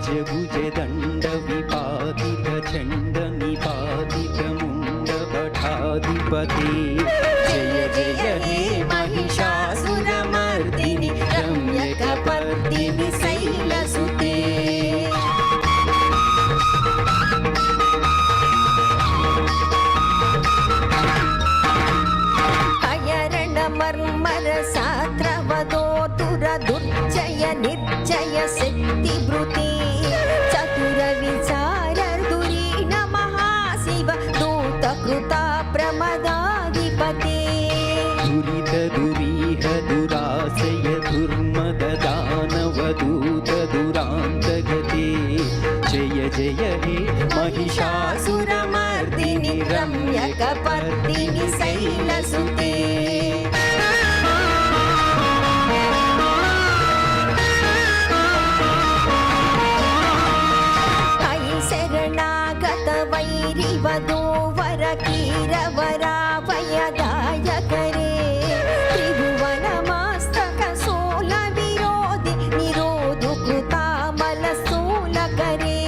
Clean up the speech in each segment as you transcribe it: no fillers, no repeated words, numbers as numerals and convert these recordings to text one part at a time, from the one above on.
गजभुज दण्ड विपादित चण्ड निपादित मुण्ड पठाधिपते जय जय हे महिषासुरमर्दिनि रम्यकपर्दिनि शैलसुते मर्मर सात्रवदोतुर दुर्जय निर्जय शक्तिभृते चतुर विचार दुरीन महाशिव दूतकृता प्रमदाधिपते दुरित दुरीह दुराशय दुर्मद दानव दूत दुरान्तगते जय जय हे महिषासुरमर्दिनि रम्यकपर्दिनि शैलसुते वैरिवधूवर कीरवराभयदाय करे त्रिभुवनमस्तक शूल विरोधि निरोधु कृतामलशूल करे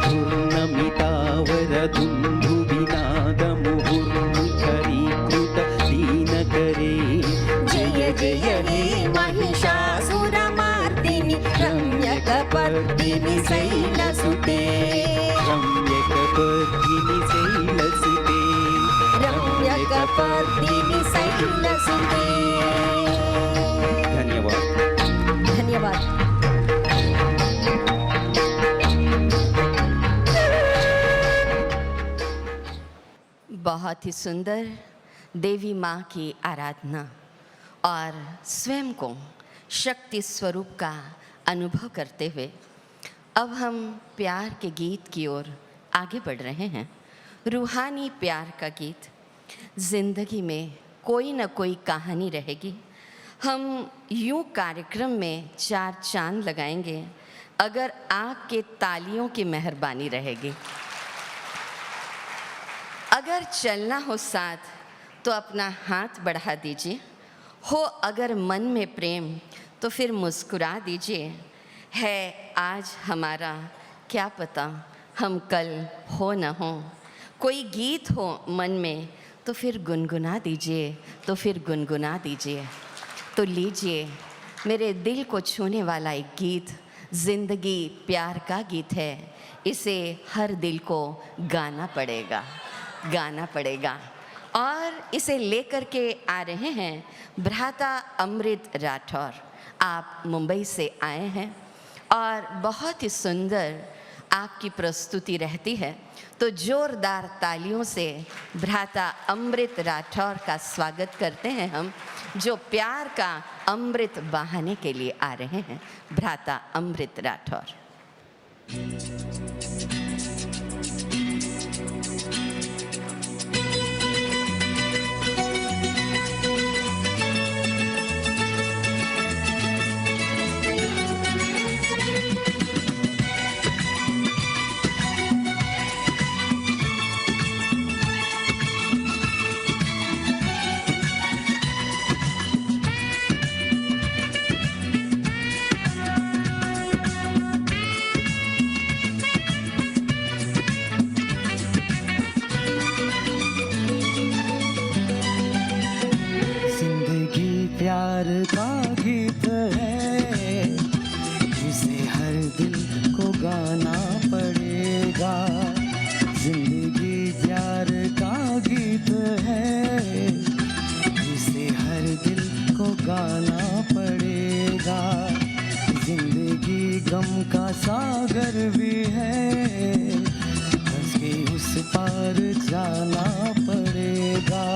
पूर्णमितावर धुन्धुविनाद मुहुर्मुखरीकृत दीन करे जय जय हे महिषासुरमर्दिनि रम्यकपर्दिनि शैलसुते रम्यकपर्दिनि शैलसुते रम्यकपर्दिनि शैलसुते। धन्यवाद धन्यवाद। बहुत ही सुंदर देवी माँ की आराधना और स्वयं को शक्ति स्वरूप का अनुभव करते हुए अब हम प्यार के गीत की ओर आगे बढ़ रहे हैं। रूहानी प्यार का गीत। ज़िंदगी में कोई न कोई कहानी रहेगी। हम यूं कार्यक्रम में 4 चांद लगाएंगे अगर आपके तालियों की मेहरबानी रहेगी। अगर चलना हो साथ तो अपना हाथ बढ़ा दीजिए। हो अगर मन में प्रेम तो फिर मुस्कुरा दीजिए। है आज हमारा क्या पता हम कल हो न हो। कोई गीत हो मन में तो फिर गुनगुना दीजिए, तो फिर गुनगुना दीजिए। तो लीजिए मेरे दिल को छूने वाला एक गीत, ज़िंदगी प्यार का गीत है। इसे हर दिल को गाना पड़ेगा, गाना पड़ेगा। और इसे लेकर के आ रहे हैं भ्राता अमृत राठौर। आप मुंबई से आए हैं और बहुत ही सुंदर आपकी प्रस्तुति रहती है। तो जोरदार तालियों से भ्राता अमृत राठौर का स्वागत करते हैं हम, जो प्यार का अमृत बहाने के लिए आ रहे हैं। भ्राता अमृत राठौर। प्यार का गीत है, इसे हर दिल को गाना पड़ेगा। जिंदगी प्यार का गीत है, इसे हर दिल को गाना पड़ेगा। जिंदगी गम का सागर भी है, बस के उस पार जाना पड़ेगा।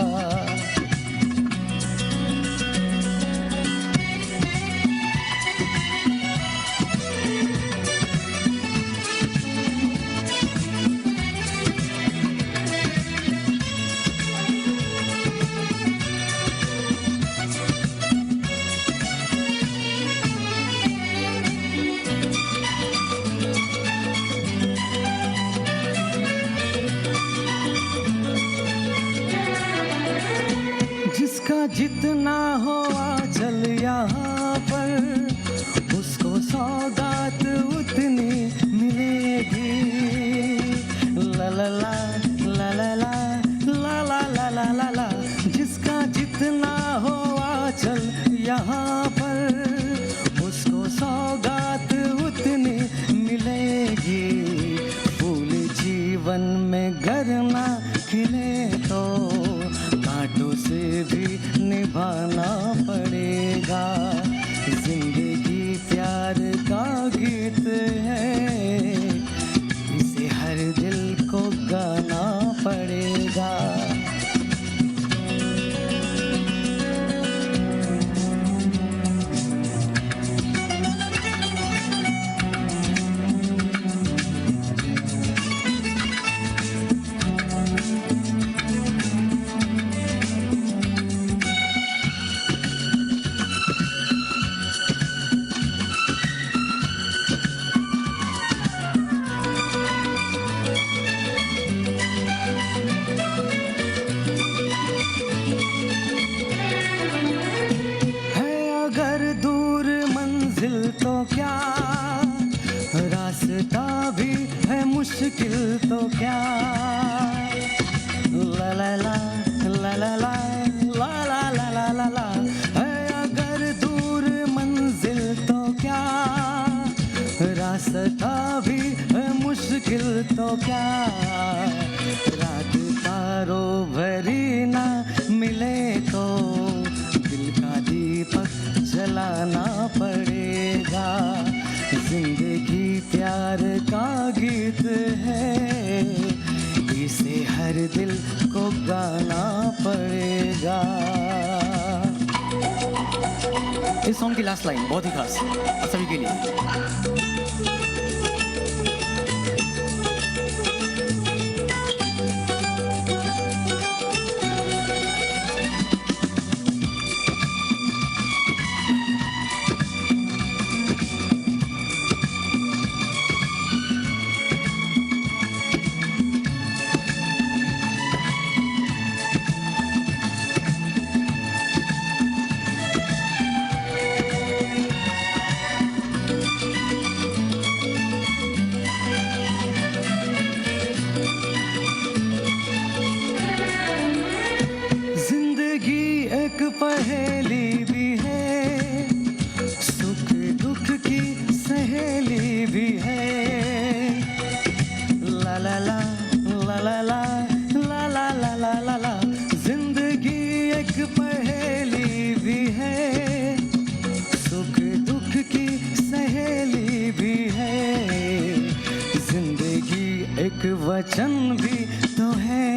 जितना हो आंचल यहाँ पर, उसको सौगात उतनी जितना हो आंचल यहाँ पर, उसको सौगात उतनी मिलेगी। फूल जीवन में गर ना खिले तो कांटों से भी निभाना पड़ेगा। जिंदगी प्यार का गीत है, इसे हर दिल को गाना पड़ेगा। तो क्या रास्ता भी है मुश्किल तो क्या, ला ला ला ला ला ला ला ला ला ला ला ला। है अगर दूर मंजिल तो क्या, रास्ता भी है मुश्किल तो क्या। रात तारों भरी ना मिले तो दिल का दीपक जलाना पड़ेगा। जिंदगी प्यार का गीत है, इसे हर दिल को गाना पड़ेगा। इस सॉन्ग की लास्ट लाइन बहुत ही खास आप सभी के लिए। पहेली भी है, सुख दुख की सहेली भी है। ला ला ला ला ला ला ला ला ला ला ला ला। जिंदगी एक पहेली भी है, सुख दुख की सहेली भी है। जिंदगी एक वचन भी तो है,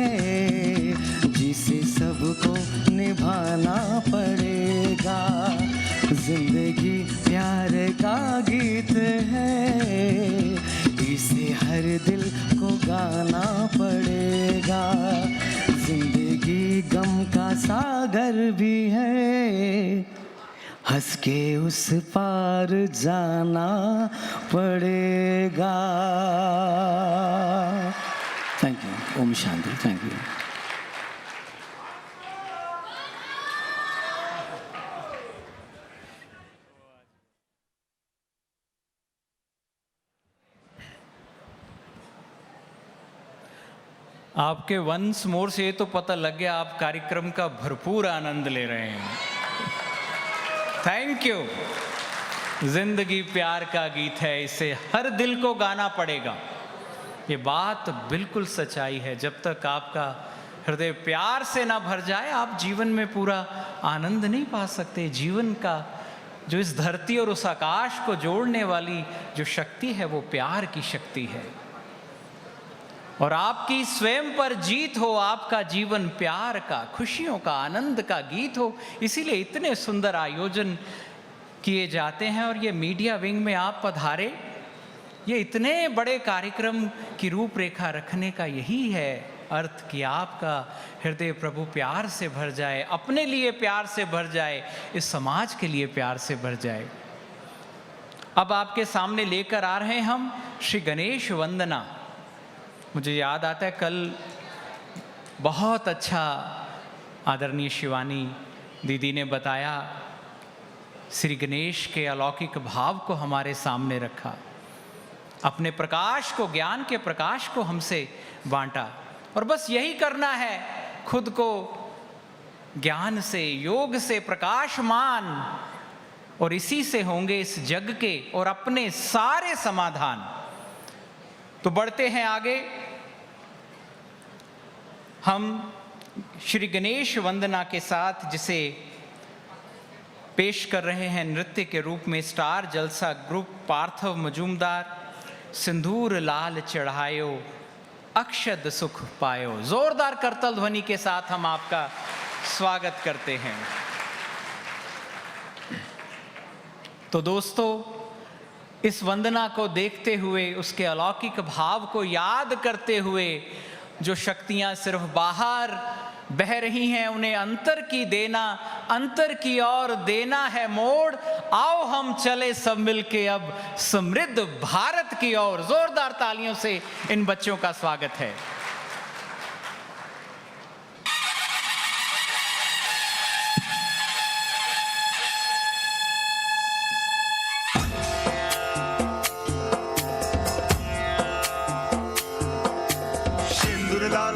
जिसे सबको निभाना पड़ेगा। जिंदगी प्यार का गीत है, इसे हर दिल को गाना पड़ेगा। जिंदगी गम का सागर भी है, हंस के उस पार जाना पड़ेगा। Thank you. ओम शांति। Thank you. आपके वंस मोर से ये तो पता लग गया आप कार्यक्रम का भरपूर आनंद ले रहे हैं। Thank you. जिंदगी प्यार का गीत है, इसे हर दिल को गाना पड़ेगा। ये बात बिल्कुल सच्चाई है। जब तक आपका हृदय प्यार से ना भर जाए, आप जीवन में पूरा आनंद नहीं पा सकते। जीवन का जो इस धरती और उस आकाश को जोड़ने वाली जो शक्ति है, वो प्यार की शक्ति है। और आपकी स्वयं पर जीत हो, आपका जीवन प्यार का, खुशियों का, आनंद का गीत हो। इसीलिए इतने सुंदर आयोजन किए जाते हैं। और ये मीडिया विंग में आप पधारे, ये इतने बड़े कार्यक्रम की रूपरेखा रखने का यही है अर्थ कि आपका हृदय प्रभु प्यार से भर जाए, अपने लिए प्यार से भर जाए, इस समाज के लिए प्यार से भर जाए। अब आपके सामने लेकर आ रहे हैं हम श्री गणेश वंदना। मुझे याद आता है कल बहुत अच्छा आदरणीय शिवानी दीदी ने बताया, श्री गणेश के अलौकिक भाव को हमारे सामने रखा, अपने प्रकाश को, ज्ञान के प्रकाश को हमसे बांटा। और बस यही करना है, खुद को ज्ञान से, योग से प्रकाशमान, और इसी से होंगे इस जग के और अपने सारे समाधान। तो बढ़ते हैं आगे। हम श्री गणेश वंदना के साथ, जिसे पेश कर रहे हैं नृत्य के रूप में स्टार जलसा ग्रुप पार्थव मजूमदार, सिंदूर लाल चढ़ायो अक्षद सुख पायो। जोरदार करतल ध्वनि के साथ हम आपका स्वागत करते हैं। तो दोस्तों, इस वंदना को देखते हुए, उसके अलौकिक भाव को याद करते हुए, जो शक्तियां सिर्फ बाहर बह रही हैं उन्हें अंतर की देना, अंतर की ओर देना है मोड़। आओ हम चले सब मिलके अब समृद्ध भारत की ओर। जोरदार तालियों से इन बच्चों का स्वागत है।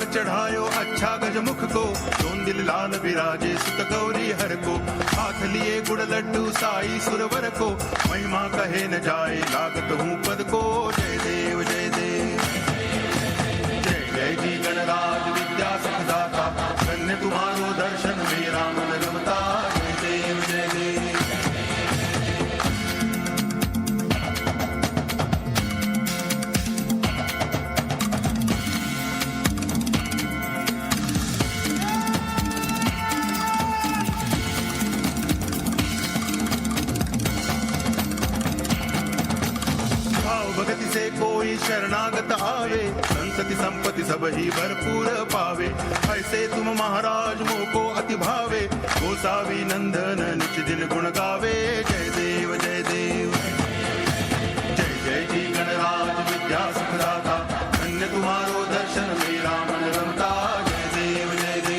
चढ़ायो अच्छा गजमुख को, जोन दिल लाल विराजे सुत गौरी हर को। हाथ लिए गुड़ लड्डू साई सुरवर को, महिमा कहे न जाए लागत हूँ पद को। जय देव जय देव जय जय जी गणराज विद्या सुखदाता, धन्य तुम्हारो दर्शन मेरा मन रमता। जय देव जय देव। भगति से कोई शरणागत आवे, संतति संपत्ति सब ही भरपूर पावे। ऐसे तुम महाराज मोको अति भावे, गोसावी नंदन निच दिन गुण गावे। जय देव जय देव जय जय जी गणराज विद्या सुखदाता, धन्य तुम्हारो दर्शन मेरा मन रमता। जय देव जय देव।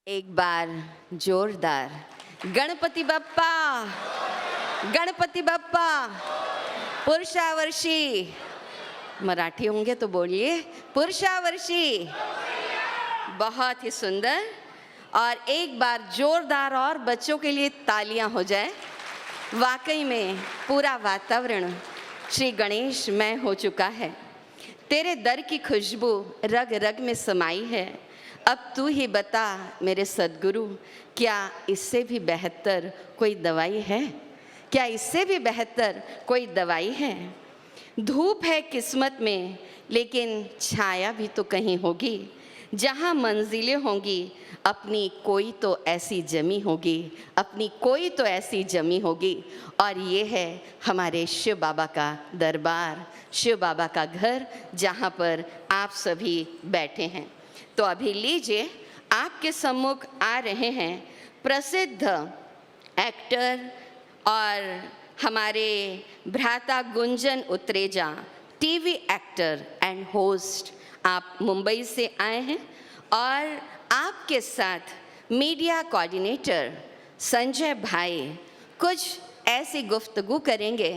एक बार जोरदार गणपति बप्पा, गणपति बप्पा। पुरुषावर्षी, मराठी होंगे तो बोलिए पुरुषावर्षी। बहुत ही सुंदर। और एक बार जोरदार और बच्चों के लिए तालियां हो जाए। वाकई में पूरा वातावरण श्री गणेशमय हो चुका है। तेरे दर की खुशबू रग रग में समाई है। अब तू ही बता मेरे सद्गुरु, क्या इससे भी बेहतर कोई दवाई है? क्या इससे भी बेहतर कोई दवाई है? धूप है किस्मत में, लेकिन छाया भी तो कहीं होगी। जहाँ मंजिलें होंगी, अपनी कोई तो ऐसी जमी होगी, अपनी कोई तो ऐसी जमी होगी। और ये है हमारे शिव बाबा का दरबार, शिव बाबा का घर, जहाँ पर आप सभी बैठे हैं। तो अभी लीजिए, आपके सम्मुख आ रहे हैं प्रसिद्ध एक्टर और हमारे भ्राता Gunjan Utreja, TV actor and host. आप मुंबई से आए हैं और आपके साथ मीडिया कोऑर्डिनेटर संजय भाई, कुछ ऐसी गुफ्तगू करेंगे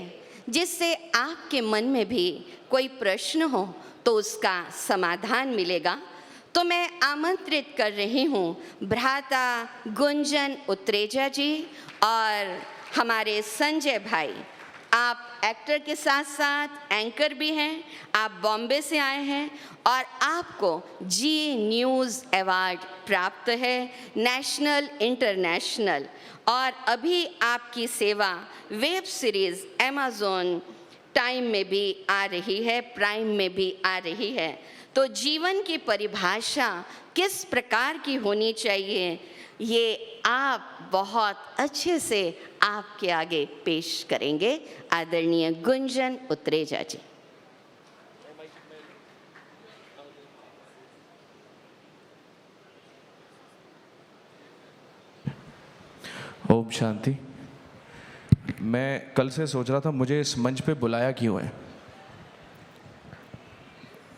जिससे आपके मन में भी कोई प्रश्न हो तो उसका समाधान मिलेगा। तो मैं आमंत्रित कर रही हूँ भ्राता गुंजन उत्रेजा जी और हमारे संजय भाई। आप एक्टर के साथ साथ एंकर भी हैं, आप बॉम्बे से आए हैं और आपको जी न्यूज़ अवार्ड प्राप्त है, नेशनल इंटरनेशनल। और अभी आपकी सेवा वेब सीरीज़ अमेज़ॉन टाइम में भी आ रही है, प्राइम में भी आ रही है। तो जीवन की परिभाषा किस प्रकार की होनी चाहिए, ये आप बहुत अच्छे से आपके आगे पेश करेंगे आदरणीय गुंजन उत्रेजा जी। ओम शांति। मैं कल से सोच रहा था मुझे इस मंच पे बुलाया क्यों है।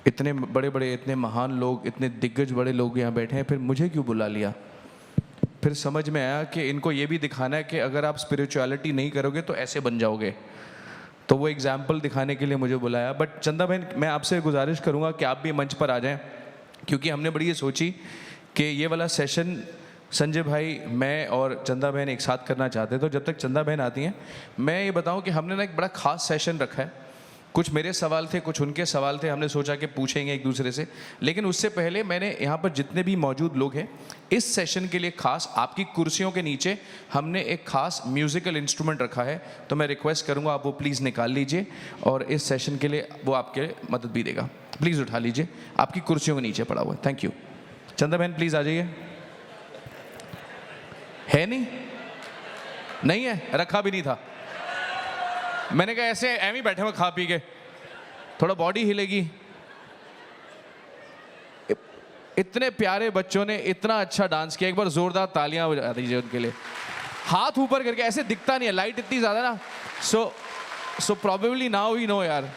इतने बड़े बड़े, इतने महान लोग, इतने दिग्गज बड़े लोग यहाँ बैठे हैं, फिर मुझे क्यों बुला लिया। फिर समझ में आया कि इनको ये भी दिखाना है कि अगर आप स्पिरिचुअलिटी नहीं करोगे तो ऐसे बन जाओगे। तो वो एग्जाम्पल दिखाने के लिए मुझे बुलाया। बट चंदा बहन, मैं आपसे गुजारिश करूँगा कि आप भी मंच पर आ जाएं, क्योंकि हमने बड़ी ये सोची कि ये वाला सेशन संजय भाई, मैं और चंदा बहन एक साथ करना चाहते। तो जब तक चंदा बहन आती हैं, मैं ये बताऊं कि हमने ना एक बड़ा ख़ास सेशन रखा है। कुछ मेरे सवाल थे, कुछ उनके सवाल थे, हमने सोचा कि पूछेंगे एक दूसरे से। लेकिन उससे पहले मैंने यहाँ पर जितने भी मौजूद लोग हैं, इस सेशन के लिए ख़ास आपकी कुर्सियों के नीचे हमने एक ख़ास म्यूज़िकल इंस्ट्रूमेंट रखा है। तो मैं रिक्वेस्ट करूँगा आप वो प्लीज़ निकाल लीजिए और इस सेशन के लिए वो आपके मदद भी देगा। प्लीज़ उठा लीजिए, आपकी कुर्सियों के नीचे पड़ा हुआ है। Thank you. चंदा बहन प्लीज़ आ जाइए। है नहीं है, रखा भी नहीं था। मैंने कहा ऐसे एम ही बैठे हुए खा पी के, थोड़ा बॉडी हिलेगी। इतने प्यारे बच्चों ने इतना अच्छा डांस किया, एक बार जोरदार तालियां बजा दीजिए उनके लिए। हाथ ऊपर करके, ऐसे दिखता नहीं है, लाइट इतनी ज्यादा ना। So probably now we know यार।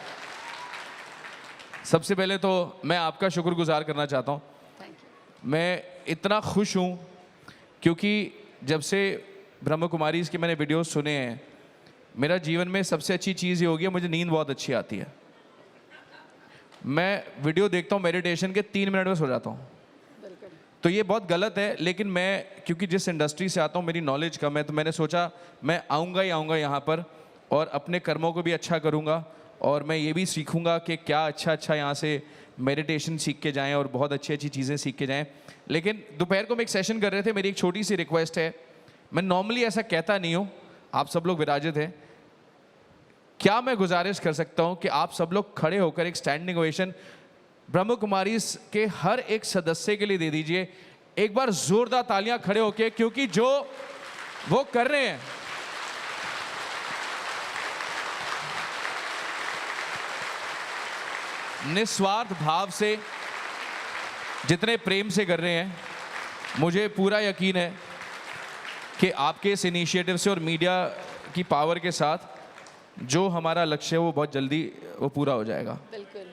सबसे पहले तो मैं आपका शुक्रगुजार करना चाहता हूँ। मैं इतना खुश हूँ क्योंकि जब से ब्रह्म कुमारी के मैंने वीडियोस सुने हैं, मेरा जीवन में सबसे अच्छी चीज़ ये होगी, मुझे नींद बहुत अच्छी आती है। मैं वीडियो देखता हूँ मेडिटेशन के 3 मिनट में सो जाता हूँ। तो ये बहुत गलत है, लेकिन मैं क्योंकि जिस इंडस्ट्री से आता हूँ मेरी नॉलेज कम है, तो मैंने सोचा मैं आऊँगा ही आऊँगा यहाँ पर और अपने कर्मों को भी अच्छा करूँगा और मैं ये भी सीखूँगा कि क्या अच्छा यहाँ से मेडिटेशन सीख के जाएं और बहुत अच्छी अच्छी चीज़ें सीख के जाएं। लेकिन दोपहर को हम एक सेशन कर रहे थे, मेरी एक छोटी सी रिक्वेस्ट है। मैं नॉर्मली ऐसा कहता नहीं हूँ, आप सब लोग विराजित हैं, क्या मैं गुजारिश कर सकता हूँ कि आप सब लोग खड़े होकर एक स्टैंडिंग ओवेशन ब्रह्म कुमारी के हर एक सदस्य के लिए दे दीजिए। एक बार जोरदार तालियां खड़े होकर, क्योंकि जो वो कर रहे हैं निस्वार्थ भाव से, जितने प्रेम से कर रहे हैं, मुझे पूरा यकीन है कि आपके इस इनिशिएटिव से और मीडिया की पावर के साथ जो हमारा लक्ष्य है वो बहुत जल्दी वो पूरा हो जाएगा। बिल्कुल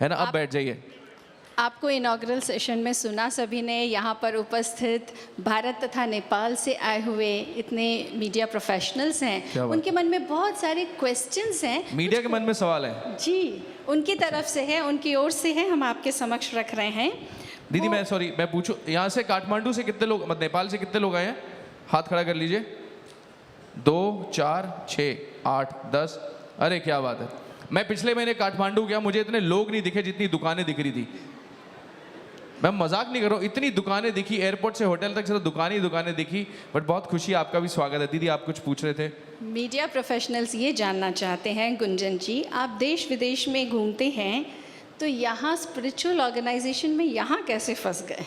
है ना। अब बैठ जाइए। आपको इनॉग्रल सेशन में सुना सभी ने, यहाँ पर उपस्थित भारत तथा नेपाल से आए हुए इतने मीडिया प्रोफेशनल्स हैं, उनके मन में बहुत सारे क्वेश्चंस हैं। मीडिया के मन में सवाल है जी, उनकी तरफ से है, उनकी ओर से है, हम आपके समक्ष रख रहे हैं। दीदी मैं मैं पूछूं, यहाँ से काठमांडू से कितने लोग, मतलब नेपाल से कितने लोग आए हैं? हाथ खड़ा कर लीजिए। 2 4 6 8 10। अरे क्या बात है। मैं पिछले महीने काठमांडू गया, मुझे इतने लोग नहीं दिखे जितनी दुकानें दिख रही थी। मैं मजाक नहीं कर रहा हूँ, इतनी दुकानें दिखी, एयरपोर्ट से होटल तक सिर्फ दुकानें दिखी। बट बहुत खुशी, आपका भी स्वागत है। दीदी आप कुछ पूछ रहे थे? मीडिया प्रोफेशनल्स ये जानना चाहते हैं गुंजन जी, आप देश विदेश में घूमते हैं, तो यहाँ स्पिरिचुअल ऑर्गेनाइजेशन में यहाँ कैसे फंस गए?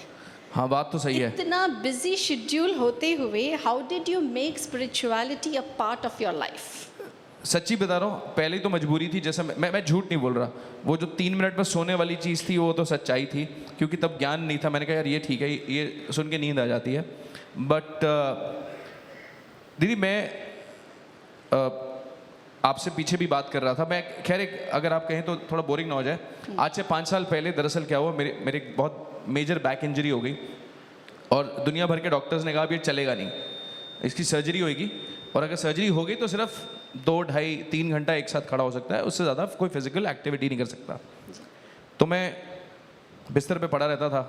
हाँ बात तो सही है। इतना बिजी शेड्यूल होते हुए how did you make spirituality a part of your life? सच्ची बता रहा हूँ, पहले तो मजबूरी थी। जैसे मैं झूठ नहीं बोल रहा, वो जो 3 मिनट में सोने वाली चीज़ थी वो तो सच्चाई थी, क्योंकि तब ज्ञान नहीं था। मैंने कहा यार ये ठीक है, ये सुन के नींद आ जाती है। बट दीदी मैं आपसे पीछे भी बात कर रहा था। मैं खैर अगर आप कहें तो थोड़ा बोरिंग ना हो जाए। आज से 5 साल पहले दरअसल क्या हुआ, मेरे बहुत मेजर बैक इंजरी हो गई और दुनिया भर के डॉक्टर्स ने कहा अब ये चलेगा नहीं, इसकी सर्जरी होगी। और अगर सर्जरी हो गई तो सिर्फ 2, ढाई, 3 घंटा एक साथ खड़ा हो सकता है, उससे ज़्यादा कोई फिजिकल एक्टिविटी नहीं कर सकता। तो मैं बिस्तर पे पड़ा रहता था,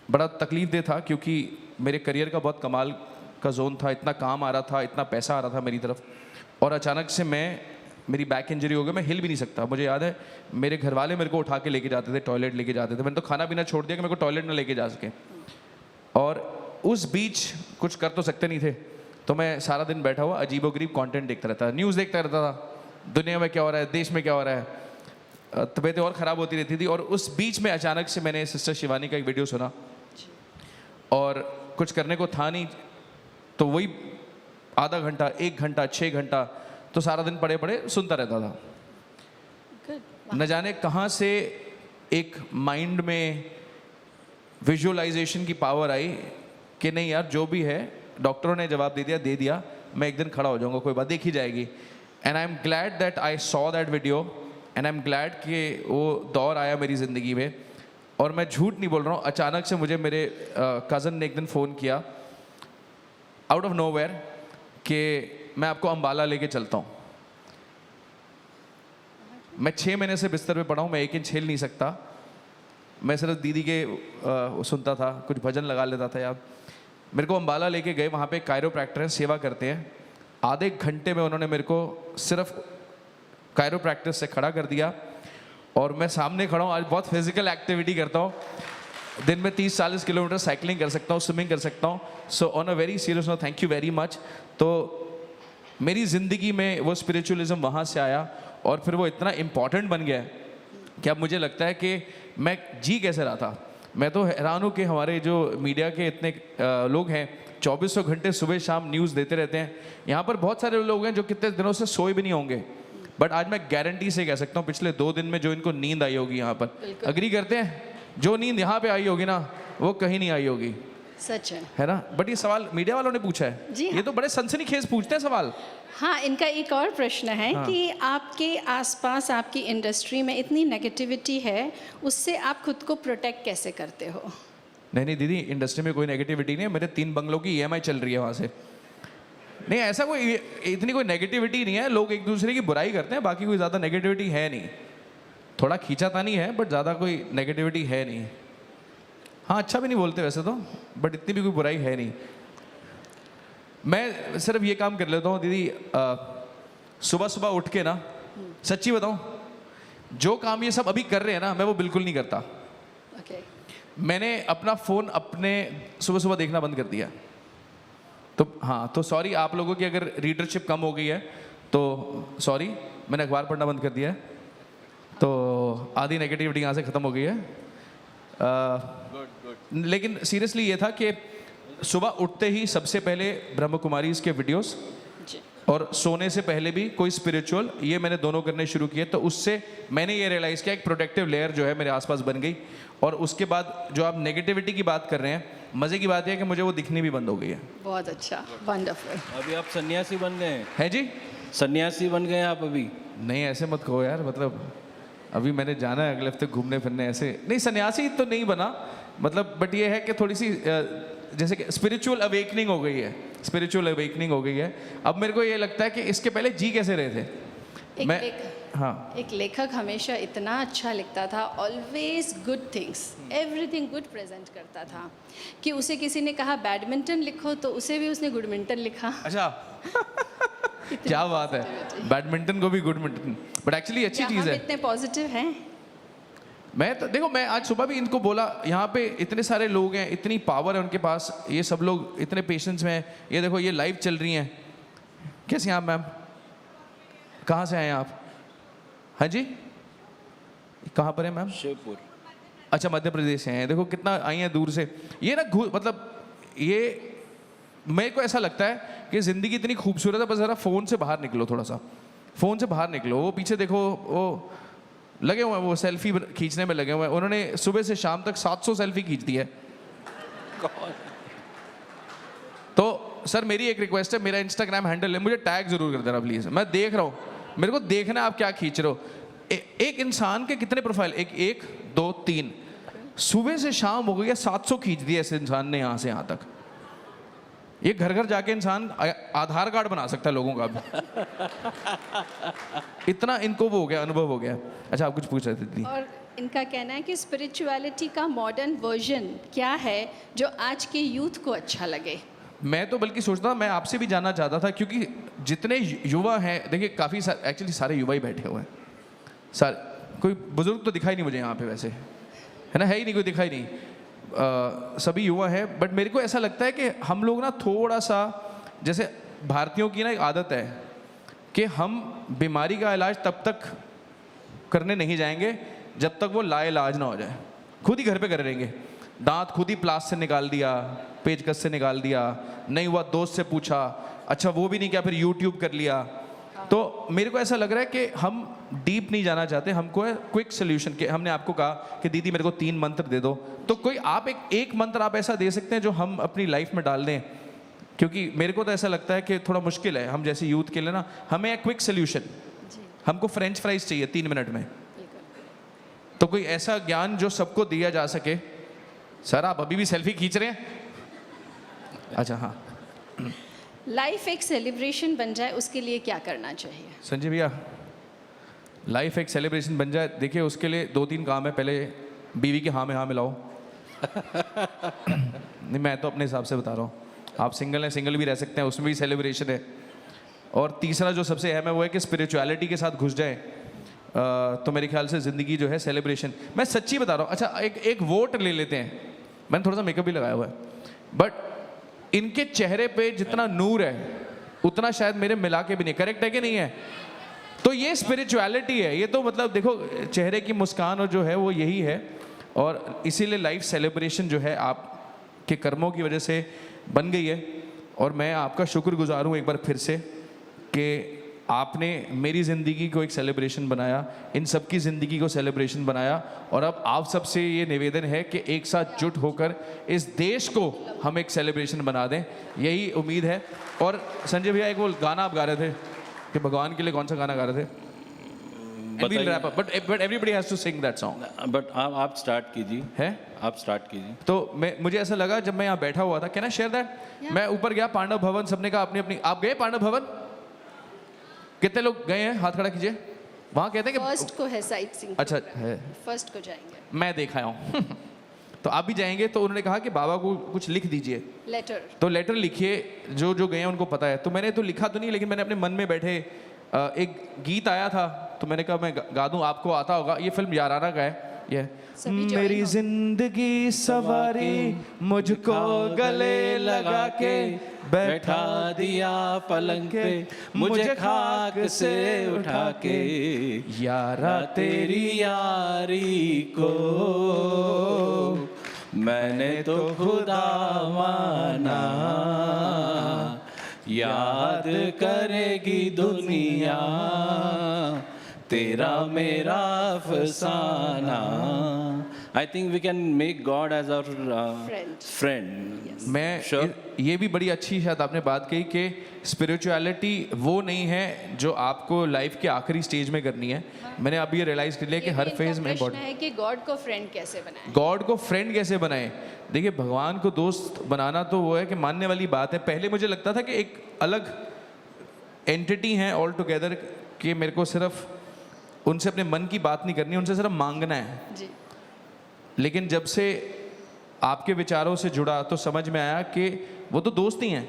बड़ा तकलीफ था क्योंकि मेरे करियर का बहुत कमाल का जोन था, इतना काम आ रहा था, इतना पैसा आ रहा था मेरी तरफ, और अचानक से मेरी बैक इंजरी हो गई, मैं हिल भी नहीं सकता। मुझे याद है मेरे घर वाले मेरे को उठा के लेके जाते थे, टॉयलेट लेके जाते थे, मैंने तो खाना पीना छोड़ दिया कि मेरे को टॉयलेट ना लेके जा सके, और उस बीच कुछ कर तो सकते नहीं थे। तो मैं सारा दिन बैठा हुआ अजीबोगरीब कंटेंट देखता रहता, न्यूज़ देखता रहता था, दुनिया में क्या हो रहा है, देश में क्या हो रहा है, तबीयतें और ख़राब होती रहती थी। और उस बीच में अचानक से मैंने सिस्टर शिवानी का एक वीडियो सुना, और कुछ करने को था नहीं, तो वही आधा घंटा, 1 घंटा, 6 घंटा, तो सारा दिन पड़े पड़े सुनता रहता था। न जाने कहाँ से एक माइंड में विजुअलाइजेशन की पावर आई कि नहीं यार, जो भी है डॉक्टरों ने जवाब दे दिया, मैं एक दिन खड़ा हो जाऊंगा, कोई बात देखी जाएगी। And I am glad that I saw that video, and I am glad कि वो दौर आया मेरी ज़िंदगी में। और मैं झूठ नहीं बोल रहा हूँ, अचानक से मुझे मेरे कज़न ने एक दिन फ़ोन किया आउट ऑफ नोवेयर कि मैं आपको अम्बाला लेके चलता हूँ। मैं 6 महीने से बिस्तर पे पड़ा हूँ, मैं 1 इंच हिल नहीं सकता, मैं सिर्फ दीदी के सुनता था, कुछ भजन लगा लेता था यार। मेरे को अम्बाला लेके गए, वहाँ पे कायरोप्रैक्टर सेवा करते हैं, आधे घंटे में उन्होंने मेरे को सिर्फ कायरोप्रैक्टर से खड़ा कर दिया, और मैं सामने खड़ा हूँ। आज बहुत फिजिकल एक्टिविटी करता हूँ, दिन में 30-40 किलोमीटर साइकिलिंग कर सकता हूँ, स्विमिंग कर सकता हूँ। So on a very serious note, thank you very much. तो मेरी ज़िंदगी में वो स्पिरिचुअलिज्म वहाँ से आया, और फिर वो इतना इम्पॉर्टेंट बन गया है कि अब मुझे लगता है कि मैं जी कैसे रहा था। मैं तो हैरान हूँ कि हमारे जो मीडिया के इतने लोग हैं, 2400 घंटे सुबह शाम न्यूज़ देते रहते हैं। यहाँ पर बहुत सारे लोग हैं जो कितने दिनों से सोए भी नहीं होंगे, बट आज मैं गारंटी से कह सकता हूँ पिछले 2 दिन में जो इनको नींद आई होगी यहाँ पर, अग्री करते हैं? जो नींद यहाँ पे आई होगी ना, वो कहीं नहीं आई होगी। सच है ना? बट ये सवाल मीडिया वालों ने पूछा है। जी हाँ। ये तो बड़े सनसनीखेज पूछते हैं सवाल। हाँ, इनका एक और प्रश्न है कि आपके आसपास आपकी इंडस्ट्री में इतनी नेगेटिविटी है, उससे आप खुद को प्रोटेक्ट कैसे करते हो? नहीं दीदी, इंडस्ट्री में कोई नेगेटिविटी नहीं है, मेरे 3 बंगलों की EMI चल रही है वहाँ से। नहीं, ऐसा कोई इतनी कोई नेगेटिविटी नहीं है, लोग एक दूसरे की बुराई करते हैं, बाकी कोई ज़्यादा नेगेटिविटी है नहीं। थोड़ा खींचातानी है, बट ज़्यादा कोई नेगेटिविटी है नहीं। हाँ, अच्छा भी नहीं बोलते वैसे तो, बट इतनी भी कोई बुराई है नहीं। मैं सिर्फ ये काम कर लेता हूँ दीदी, सुबह सुबह उठ के ना, सच्ची बताऊँ, जो काम ये सब अभी कर रहे हैं ना, मैं वो बिल्कुल नहीं करता। मैंने अपना फ़ोन अपने सुबह सुबह देखना बंद कर दिया। तो हाँ, तो सॉरी आप लोगों की अगर रीडरशिप कम हो गई है तो सॉरी, मैंने अखबार पढ़ना बंद कर दिया है, तो आधी नेगेटिविटी यहाँ से ख़त्म हो गई है। लेकिन सीरियसली ये था कि सुबह उठते ही सबसे पहले ब्रह्म कुमारीज़ के वीडियोस, और सोने से पहले भी कोई स्पिरिचुअल, ये मैंने दोनों करने शुरू किए। तो उससे मैंने ये रियलाइज़ किया एक प्रोटेक्टिव लेयर जो है मेरे आसपास बन गई। और उसके बाद जो आप नेगेटिविटी की बात कर रहे हैं, मज़े की बात है कि मुझे वो दिखनी भी बंद हो गई है। बहुत अच्छा, वंडरफुल। अभी आप सन्यासी बन गए हैं? है जी, सन्यासी बन गए हैं आप अभी? नहीं ऐसे मत कहो यार, मतलब अभी मैंने जाना है अगले हफ्ते घूमने फिरने, ऐसे नहीं, सन्यासी तो नहीं बना, मतलब बट ये है कि थोड़ी सी जैसे कि स्पिरिचुअल अवेकनिंग हो गई है, स्पिरिचुअल अवेकनिंग हो गई है। अब मेरे को ये लगता है कि इसके पहले जी कैसे रहे थे। एक लेखक हमेशा इतना अच्छा लिखता था, always good things, everything good present करता था, कि उसे किसी ने कहा बैडमिंटन लिखो तो उसे भी उसने गुडमिंटन लिखा। अच्छा क्या बात है, बैडमिंटन को भी गुडमिंटन, बट एक्चुअली अच्छी चीज़ है। इतने पॉजिटिव हैं। मैं तो देखो, मैं आज सुबह भी इनको बोला, यहाँ पे इतने सारे लोग हैं, इतनी पावर है उनके पास, ये सब लोग इतने पेशेंस में हैं। ये देखो ये लाइव चल रही हैं। कैसे हैं आप मैम? कहाँ से आए हैं आप? हाँ जी, कहाँ पर है मैम? शिवपुर। अच्छा, मध्य प्रदेश से हैं। देखो कितना आई हैं दूर से। ये ना मतलब ये मेरे को ऐसा लगता है कि ज़िंदगी इतनी खूबसूरत है, बस ज़रा फ़ोन से बाहर निकलो, थोड़ा सा फ़ोन से बाहर निकलो। वो पीछे देखो, वो लगे हुए हैं, वो सेल्फी खींचने में लगे हुए हैं। उन्होंने सुबह से शाम तक 700 सेल्फी खींच दी है। तो सर मेरी एक रिक्वेस्ट है, मेरा इंस्टाग्राम हैंडल है, मुझे टैग जरूर कर देना प्लीज़। मैं देख रहा हूँ, मेरे को देखना है आप क्या खींच रहे हो। एक इंसान के कितने प्रोफाइल, 1 2 3, सुबह से शाम हो गई है, 700 खींच दिए ऐसे इंसान ने यहाँ से यहाँ तक। ये घर घर जाके इंसान आधार कार्ड बना सकता है लोगों का भी। इतना इनको वो हो गया, अनुभव हो गया। अच्छा, आप कुछ पूछ रहे थे दीदी? और इनका कहना है कि स्पिरिचुअलिटी का मॉडर्न वर्जन क्या है जो आज के यूथ को अच्छा लगे। मैं तो बल्कि सोचता, मैं आपसे भी जानना चाहता था, क्योंकि जितने युवा हैं, देखिए काफ़ी एक्चुअली सारे युवा ही बैठे हुए हैं। सारे, कोई बुजुर्ग तो दिखाई नहीं मुझे यहाँ पे वैसे, है ना, है ही नहीं, कोई दिखाई नहीं। सभी युवा हैं। बट मेरे को ऐसा लगता है कि हम लोग ना थोड़ा सा, जैसे भारतीयों की ना एक आदत है कि हम बीमारी का इलाज तब तक करने नहीं जाएंगे जब तक वो लाइलाज ना हो जाए। खुद ही घर पे कर रहेंगे, दांत खुद ही प्लास से निकाल दिया, पेचकस से निकाल दिया, नहीं हुआ दोस्त से पूछा, अच्छा वो भी नहीं किया, फिर यूट्यूब कर लिया। तो मेरे को ऐसा लग रहा है कि हम डीप नहीं जाना चाहते, हमको है क्विक सोल्यूशन के। हमने आपको कहा कि दीदी मेरे को 3 मंत्र दे दो, तो कोई आप एक मंत्र आप ऐसा दे सकते हैं जो हम अपनी लाइफ में डाल दें, क्योंकि मेरे को तो ऐसा लगता है कि थोड़ा मुश्किल है हम जैसे यूथ के लिए ना, हमें क्विक सोल्यूशन, हमको फ्रेंच फ्राइज चाहिए 3 मिनट में। तो कोई ऐसा ज्ञान जो सबको दिया जा सके। सर आप अभी भी सेल्फी खींच रहे हैं? अच्छा हाँ, लाइफ एक सेलिब्रेशन बन जाए उसके लिए क्या करना चाहिए? संजय भैया, लाइफ एक सेलिब्रेशन बन जाए, देखिए उसके लिए 2-3 काम है। पहले बीवी के हाँ में हाँ मिलाओ। नहीं, मैं तो अपने हिसाब से बता रहा हूँ, आप सिंगल हैं, सिंगल भी रह सकते हैं, उसमें भी सेलिब्रेशन है। और तीसरा जो सबसे अहम है वो है कि स्पिरिचुअलिटी के साथ घुस जाए, तो मेरे ख्याल से ज़िंदगी जो है सेलिब्रेशन। मैं सच्ची बता रहा हूँ। अच्छा, एक वोट ले लेते हैं, मैंने थोड़ा सा मेकअप भी लगाया हुआ है, बट इनके चेहरे पे जितना नूर है उतना शायद मेरे मिला के भी नहीं। करेक्ट है कि नहीं है? तो ये स्पिरिचुअलिटी है, ये तो मतलब देखो चेहरे की मुस्कान और जो है वो यही है। और इसीलिए लाइफ सेलिब्रेशन जो है आपके कर्मों की वजह से बन गई है। और मैं आपका शुक्रगुजार हूँ एक बार फिर से कि आपने मेरी ज़िंदगी को एक सेलिब्रेशन बनाया, इन सब की ज़िंदगी को सेलिब्रेशन बनाया। और अब आप सबसे ये निवेदन है कि एक साथ जुट होकर इस देश को हम एक सेलिब्रेशन बना दें, यही उम्मीद है। और संजय भैया, एक वो गाना आप गा रहे थे कि भगवान के लिए, कौन सा गाना गा रहे थे? But everybody has to sing that song. But आप स्टार्ट कीजिए, है? आप स्टार्ट कीजिए। तो मुझे ऐसा लगा जब मैं यहाँ बैठा हुआ था, कैन आई शेयर दैट? मैं ऊपर गया पांडव भवन, सबने कहा अपनी अपनी। आप गए पांडव भवन? कितने लोग गए हैं? हाथ खड़ा कीजिए। वहाँ कहते हैं कि फर्स्ट को है साइट सीइंग। अच्छा है, फर्स्ट को जाएंगे। मैं देखा हूँ। तो आप भी जाएंगे? तो उन्होंने कहा कि बाबा को कुछ लिख दीजिए। लेटर। तो लेटर लिखिए, जो जो गए हैं उनको पता है। तो मैंने तो लिखा तो नहीं, लेकिन मैंने अपने मन में बैठे एक गीत आया था, तो मैंने कहा मैं गा दूं, आपको आता होगा। ये फिल्म याराना का है। ये मेरी जिंदगी सवारी, मुझको गले लगा के बैठा दिया पलंग पे, मुझे खाक से उठा के, यारा तेरी यारी को मैंने तो खुदा माना, याद करेगी दुनिया तेरा मेरा अफसाना। I think we can make God as our friend. मैं Sure. ये भी बड़ी अच्छी शायद आपने बात कही कि स्पिरिचुअलिटी वो नहीं है जो आपको लाइफ के आखिरी स्टेज में करनी है। मैंने अभी ये रियलाइज कर लिया कि हर फेज में प्रश्न है कि गॉड को फ्रेंड कैसे बनाए? गॉड को फ्रेंड कैसे बनाए? देखिए, भगवान को दोस्त बनाना तो वो है कि मानने वाली बात है। पहले मुझे लगता था कि एक अलग एंटिटी है ऑल टुगेदर, कि मेरे को सिर्फ उनसे अपने मन की बात नहीं करनी, उनसे सिर्फ मांगना है। जी। लेकिन जब से आपके विचारों से जुड़ा तो समझ में आया कि वो तो दोस्त ही हैं।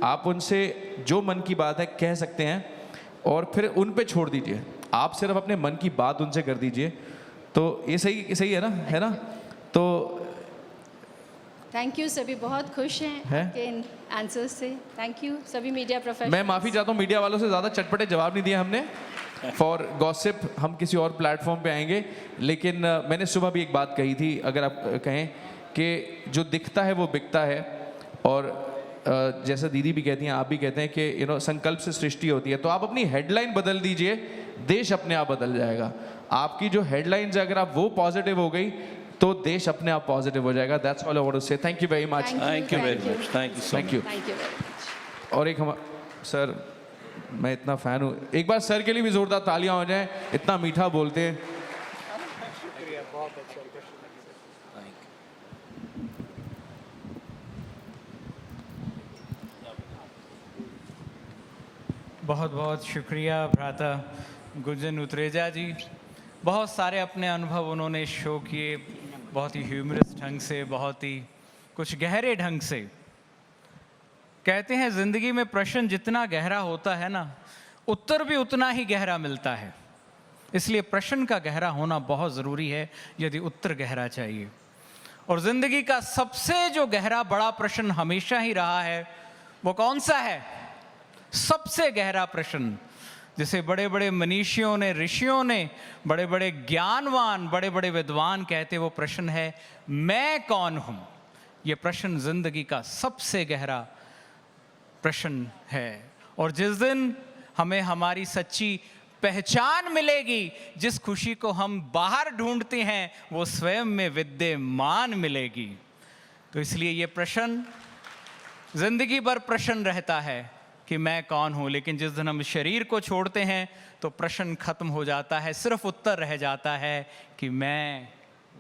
आप उनसे जो मन की बात है कह सकते हैं और फिर उन पे छोड़ दीजिए। आप सिर्फ अपने मन की बात उनसे कर दीजिए। तो ये सही है ना? है ना? तो थैंक यू, सभी बहुत खुश हैं आपके इन आंसर्स से। थैंक यू सभी मीडिया प्रोफेशनल्स। मैं माफ़ी चाहता हूँ, मीडिया वालों से ज़्यादा चटपटे जवाब नहीं दिए हमने। फॉर गॉसिप हम किसी और प्लेटफॉर्म पे आएंगे। लेकिन मैंने सुबह भी एक बात कही थी, अगर आप कहें कि जो दिखता है वो बिकता है। और जैसा दीदी भी कहती हैं, आप भी कहते हैं कि संकल्प से सृष्टि होती है। तो आप अपनी हेडलाइन बदल दीजिए, देश अपने आप बदल जाएगा। आपकी जो हेडलाइंस अगर आप वो पॉजिटिव हो गई तो देश अपने आप पॉजिटिव हो जाएगा। That's all I want to say. Thank you very much. Thank you very much. Thank you so thank you. Thank you very much. और एक हम सर, मैं इतना फ़ैन हूँ, एक बार सर के लिए भी ज़ोरदार तालियां हो जाएं, इतना मीठा बोलते हैं। बहुत बहुत शुक्रिया भ्राता गुंजन उतरेजा जी। बहुत सारे अपने अनुभव उन्होंने शो किए, बहुत ही ह्यूमरस ढंग से, बहुत ही कुछ गहरे ढंग से। कहते हैं ज़िंदगी में प्रश्न जितना गहरा होता है ना, उत्तर भी उतना ही गहरा मिलता है। इसलिए प्रश्न का गहरा होना बहुत ज़रूरी है यदि उत्तर गहरा चाहिए। और ज़िंदगी का सबसे जो गहरा बड़ा प्रश्न हमेशा ही रहा है वो कौन सा है? सबसे गहरा प्रश्न जिसे बड़े बड़े मनीषियों ने, ऋषियों ने, बड़े बड़े ज्ञानवान, बड़े बड़े विद्वान कहते, वो प्रश्न है मैं कौन हूँ। ये प्रश्न ज़िंदगी का सबसे गहरा प्रश्न है। और जिस दिन हमें हमारी सच्ची पहचान मिलेगी, जिस खुशी को हम बाहर ढूंढते हैं वो स्वयं में विद्यमान मिलेगी। तो इसलिए ये प्रश्न जिंदगी भर प्रश्न रहता है कि मैं कौन हूँ। लेकिन जिस दिन हम शरीर को छोड़ते हैं तो प्रश्न खत्म हो जाता है, सिर्फ उत्तर रह जाता है कि मैं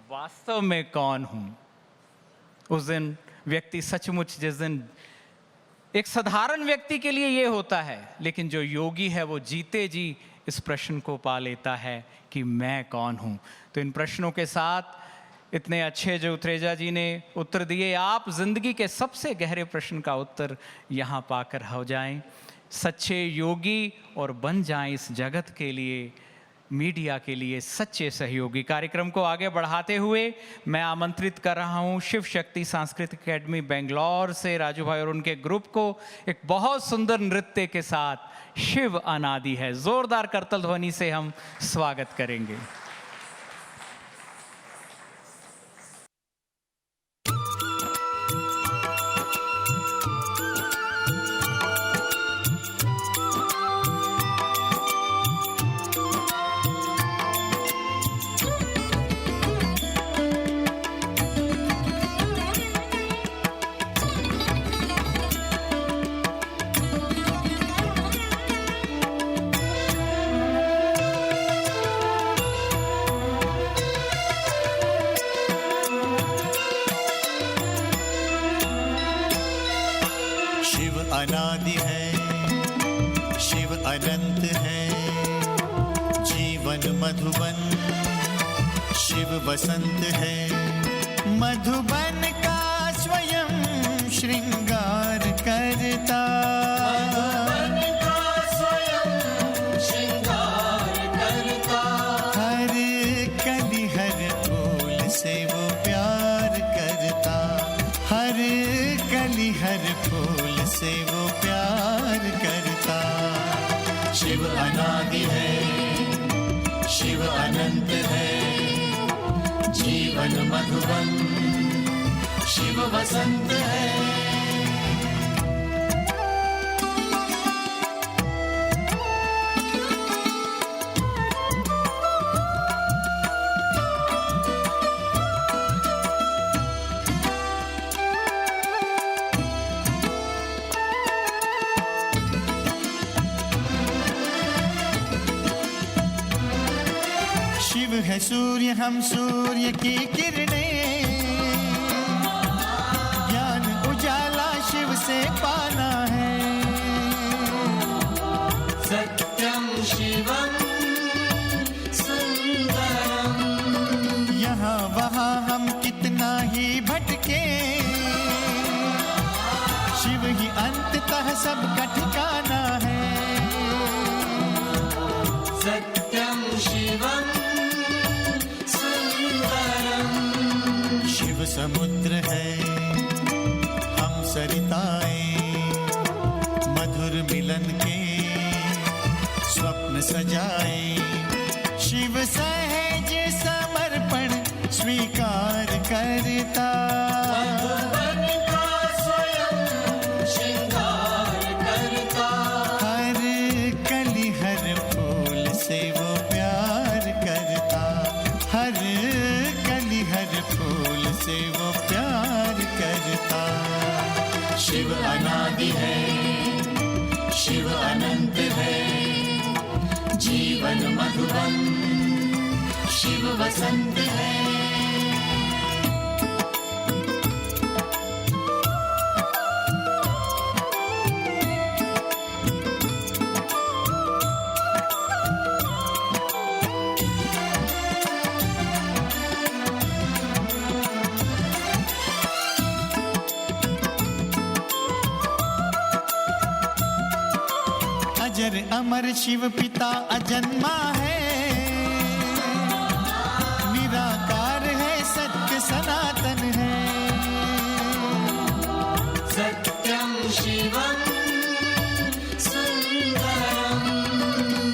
वास्तव में कौन हूँ। उस दिन व्यक्ति सचमुच, जिस दिन एक साधारण व्यक्ति के लिए ये होता है, लेकिन जो योगी है वो जीते जी इस प्रश्न को पा लेता है कि मैं कौन हूँ। तो इन प्रश्नों के साथ इतने अच्छे जो उतरेजा जी ने उत्तर दिए, आप जिंदगी के सबसे गहरे प्रश्न का उत्तर यहाँ पाकर हो जाएं, सच्चे योगी और बन जाएं इस जगत के लिए, मीडिया के लिए सच्चे सहयोगी। कार्यक्रम को आगे बढ़ाते हुए मैं आमंत्रित कर रहा हूँ शिव शक्ति सांस्कृतिक अकेडमी बेंगलोर से राजू भाई और उनके ग्रुप को एक बहुत सुंदर नृत्य के साथ शिव अनादि है। जोरदार करतल ध्वनि से हम स्वागत करेंगे। अनादि है, शिव अनंत है, जीवन मधुबन, शिव वसंत है, मधुबन का स्वयं श्रृंगार करता, मधुबन का स्वयं श्रृंगार करता, हर कली हर फूल से वो प्यार करता, हर कली हर फूल से वो प्यार करता। शिव अनादि है, शिव अनंत है, जीवन मधुबन, शिव वसंत है। शिव है सूर्य, हम सूर्य की किरणें, ज्ञान उजाला शिव से पाना है। सत्यम शिवम सुंदरम, यहाँ वहाँ हम कितना ही भटके, शिव ही अंततः सबका ठिकाना है। सत्यम शिवम शिव समुद्र है, हम सरिताएं, मधुर मिलन के स्वप्न सजाए, शिव सहज समर्पण स्वीकार करता, मधुबन का स्वयं श्रृंगार करता, हर कली हर फूल से वो प्यार करता, हर कली हर फूल से वो प्यार करता। शिव अनादि है, शिव अनंत है, जीवन मधुबन, शिव वसंत है। अमर शिव पिता अजन्मा है, निराकार है, सत्य सनातन है। सत्यं शिवं सुंदरम,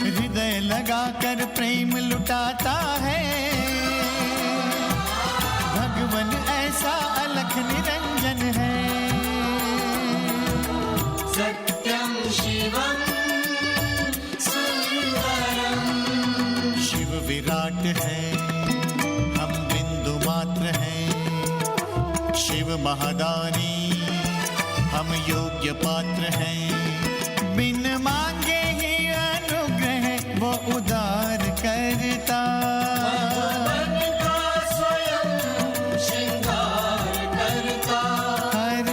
हृदय लगाकर प्रेम लुटाता है, भगवन ऐसा अलख निरंजन है। सत्यं शिवं सुंदरम, शिव विराट है, हम बिंदु मात्र हैं। शिव महादानी, हम योग्य पात्र हैं। बिन मांगे ही अनुग्रह वो उदार करता। का स्वयं श्रृंगार करता, हर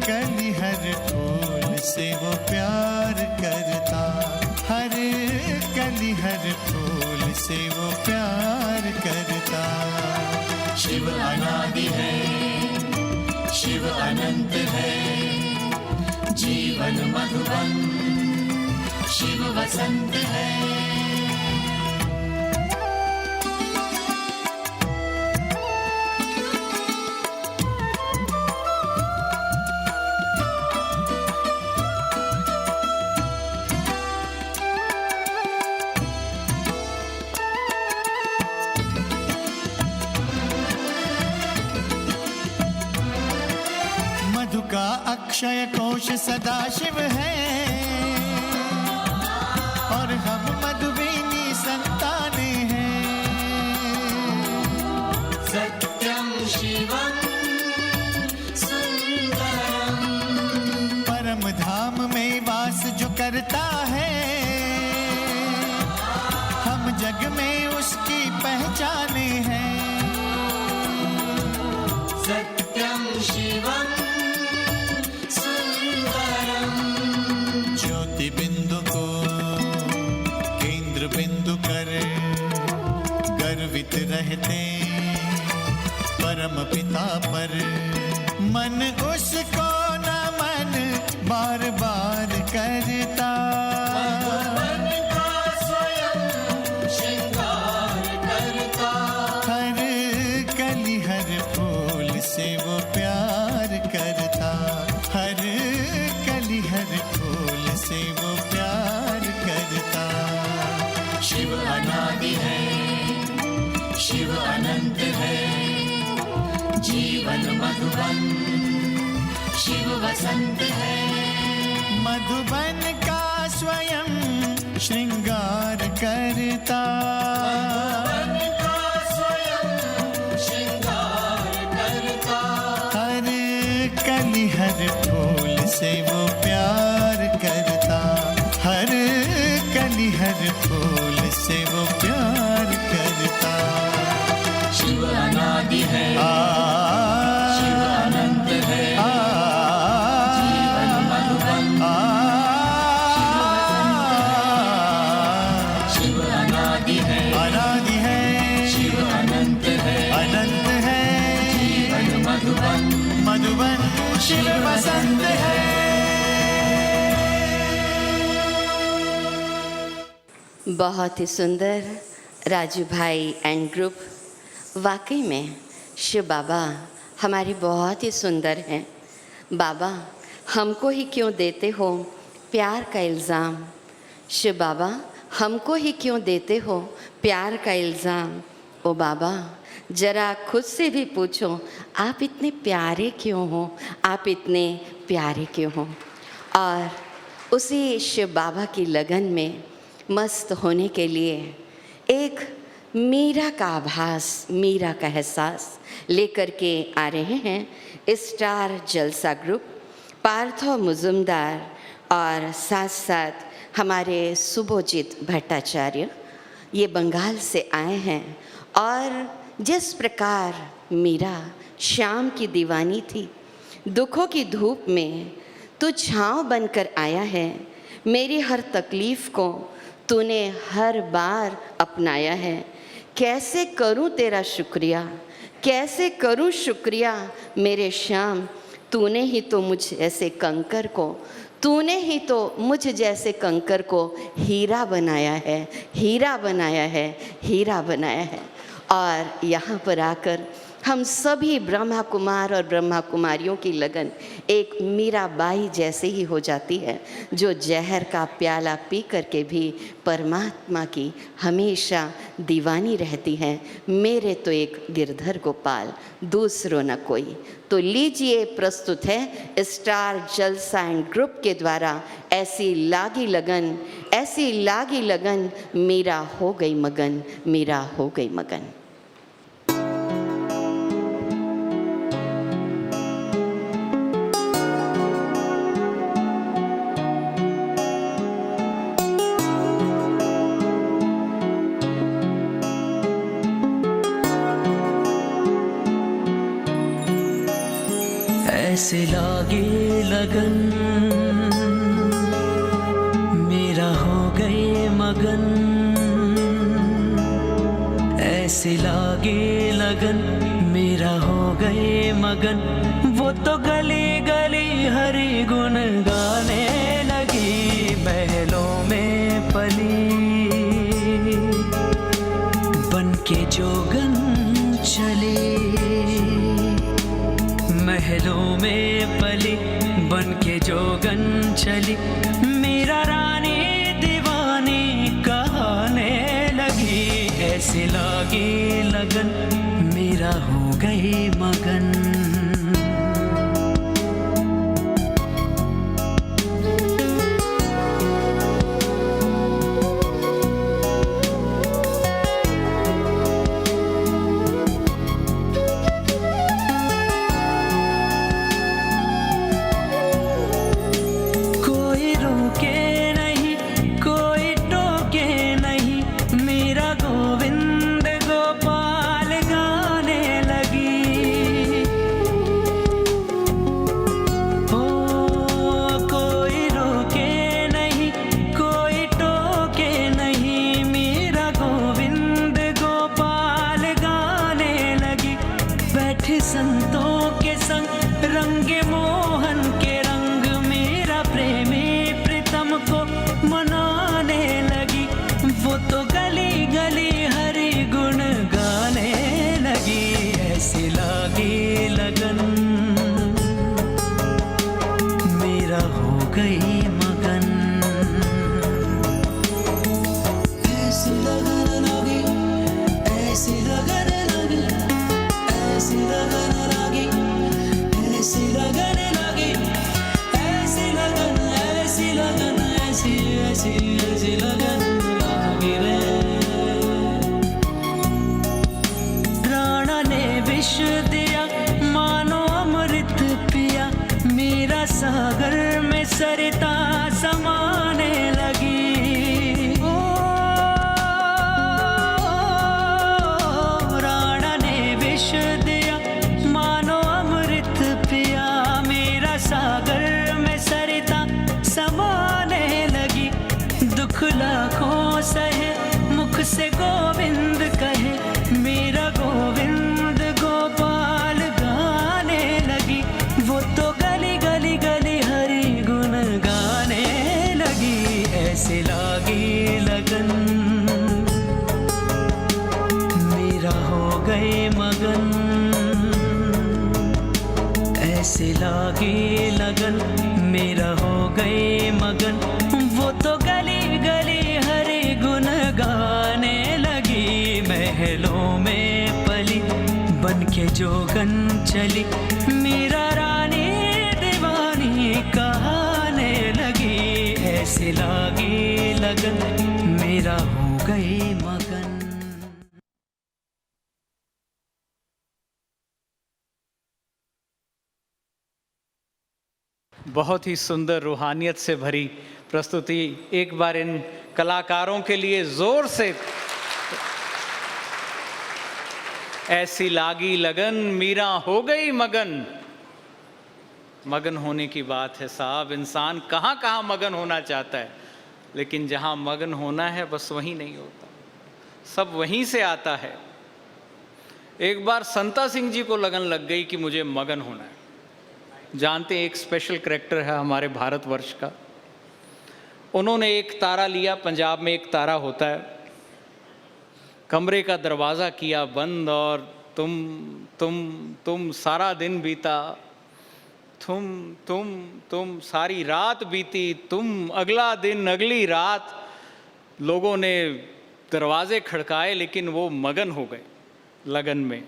कली हर फूल से वो प्यार करता। हर कली हर फूल से वो प्यार करता। शिव अनादि है, शिव अनंत है, जीवन मधुबन शिव वसंत है। मधु का अक्षय कोश सदा शिव है, और हम मधुबीनी संताने हैं। सत्यं शिवं सुंदरम, परम धाम में वास जो करता है, हम जग में उसकी पहचाने हैं। सत्यं शिवं सुंदरम, ज्योति बिंदु को केंद्र बिंदु कर गर्वित रहते परम पिता पर। मन उसको नमन बार बार करता। का स्वयं श्रृंगार करता, हर कली हर फूल से वो प्यार करता। हर कली हर फूल से वो प्यार करता। शिव अनादि है, शिव अनंत है, जीवन मधुबन शिव वसंत है। मधुबन का स्वयं श्रृंगार करता। का स्वयं श्रृंगार करता, हर कली हर फूल से वो प्यार करता। हर कली हर फूल से वो प्यार करता। शिव अनादि है, शिव अनंत है, जीवन मधुबन शिव अनादि है, अनादि है, शिव अनंत है, अनंत है, जीवन मधुबन मधुबन शिव वसंत है। बहुत ही सुंदर राजू भाई एंड ग्रुप। वाकई में शिव बाबा हमारे बहुत ही सुंदर हैं। बाबा हमको ही क्यों देते हो प्यार का इल्ज़ाम, शिव बाबा हमको ही क्यों देते हो प्यार का इल्ज़ाम। ओ बाबा ज़रा खुद से भी पूछो, आप इतने प्यारे क्यों हो, आप इतने प्यारे क्यों हो। और उसी शिव बाबा की लगन में मस्त होने के लिए एक मीरा का आभास, मीरा का एहसास लेकर के आ रहे हैं स्टार जलसा ग्रुप, पार्थो मुजुमदार और साथ साथ हमारे सुभोजित भट्टाचार्य। ये बंगाल से आए हैं और जिस प्रकार मीरा शाम की दीवानी थी, दुखों की धूप में तू छाँव बनकर आया है, मेरी हर तकलीफ़ को तूने हर बार अपनाया है। कैसे करूं तेरा शुक्रिया, कैसे करूं शुक्रिया मेरे श्याम, तूने ही तो मुझ ऐसे कंकर को तूने ही तो मुझ जैसे कंकर को हीरा बनाया है, हीरा बनाया है, हीरा बनाया है। और यहाँ पर आकर हम सभी ब्रह्मा कुमार और ब्रह्मा कुमारियों की लगन एक मीराबाई जैसे ही हो जाती है, जो जहर का प्याला पी करके भी परमात्मा की हमेशा दीवानी रहती है। मेरे तो एक गिरधर गोपाल, दूसरों न कोई। तो लीजिए, प्रस्तुत है स्टार जलसा एंड ग्रुप के द्वारा ऐसी लागी लगन, ऐसी लागी लगन, मीरा हो गई मगन, मीरा हो गई मगन। ऐसे लागे लगन, मेरा हो गए मगन। ऐसे लागे लगन, मेरा हो गए मगन। वो तो गली गली हरि गुण गाने लगी, महलों में पली बन के जोगन चली। महलों में पली बन के जोगन चली, मीरा रानी दीवानी कहने लगी। ऐसे लागी लगन, मीरा हो गई मगन। संतों के संग रंगे मोहन के रंग, मेरा प्रेमी प्रीतम को मनाने लगी। वो तो गली गली हरि गुण गाने लगी। ऐसी लागी लगन, मेरा हो गई मगन। ऐसी लगन लगी, ऐसी लगन लगी, ऐसी लगन लगी, ऐसी लगन लगी, ऐसी लगन, ऐसी लगन, ऐसी ऐसी ऐसी लगन लगी रे। राणा ने विष दिया, मानो अमृत पिया, मेरा सागर में सरिता समाने लगी। राणा ने विष दिया, मानो अमृत पिया, मेरा सागर में सरिता समाने लगी। दुख लाखों सहे, मुख से गोविंद कहे, मेरा गोविंद गोपाल गाने लगी। वो तो गली गली गली हरि गुण गाने लगी। ऐसे लागी लगन, मेरा हो गए मगन। ऐसे लागी लगन, मेरा हो गए मगन। वो तो गली गली हरि गुण गाने लगी। महलों में पली बन के जोगन चली, मेरा रानी दीवानी कहने लगी। ऐसे लागी लगन, मेरा हो गई मगन। बहुत ही सुंदर रूहानियत से भरी प्रस्तुति। एक बार इन कलाकारों के लिए जोर से ऐसी लागी लगन, मीरा हो गई मगन। मगन होने की बात है साहब, इंसान कहाँ कहाँ मगन होना चाहता है, लेकिन जहाँ मगन होना है बस वहीं नहीं होता, सब वहीं से आता है। एक बार संता सिंह जी को लगन लग गई कि मुझे मगन होना है, जानते हैं एक स्पेशल करैक्टर है हमारे भारतवर्ष का। उन्होंने एक तारा लिया, पंजाब में एक तारा होता है, कमरे का दरवाज़ा किया बंद और तुम सारा दिन बीता, तुम सारी रात बीती, तुम अगला दिन अगली रात। लोगों ने दरवाजे खड़काए लेकिन वो मगन हो गए लगन में।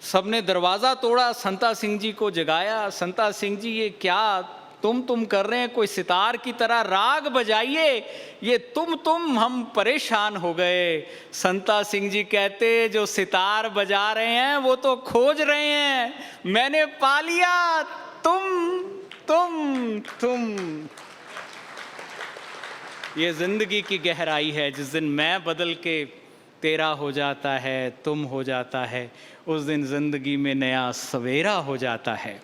सबने दरवाज़ा तोड़ा, संता सिंह जी को जगाया। संता सिंह जी ये क्या तुम कर रहे हैं, कोई सितार की तरह राग बजाइए, ये तुम हम परेशान हो गए। संता सिंह जी कहते जो सितार बजा रहे हैं वो तो खोज रहे हैं, मैंने पा लिया तुम। ये जिंदगी की गहराई है, जिस दिन मैं बदल के तेरा हो जाता है, तुम हो जाता है, उस दिन जिंदगी में नया सवेरा हो जाता है।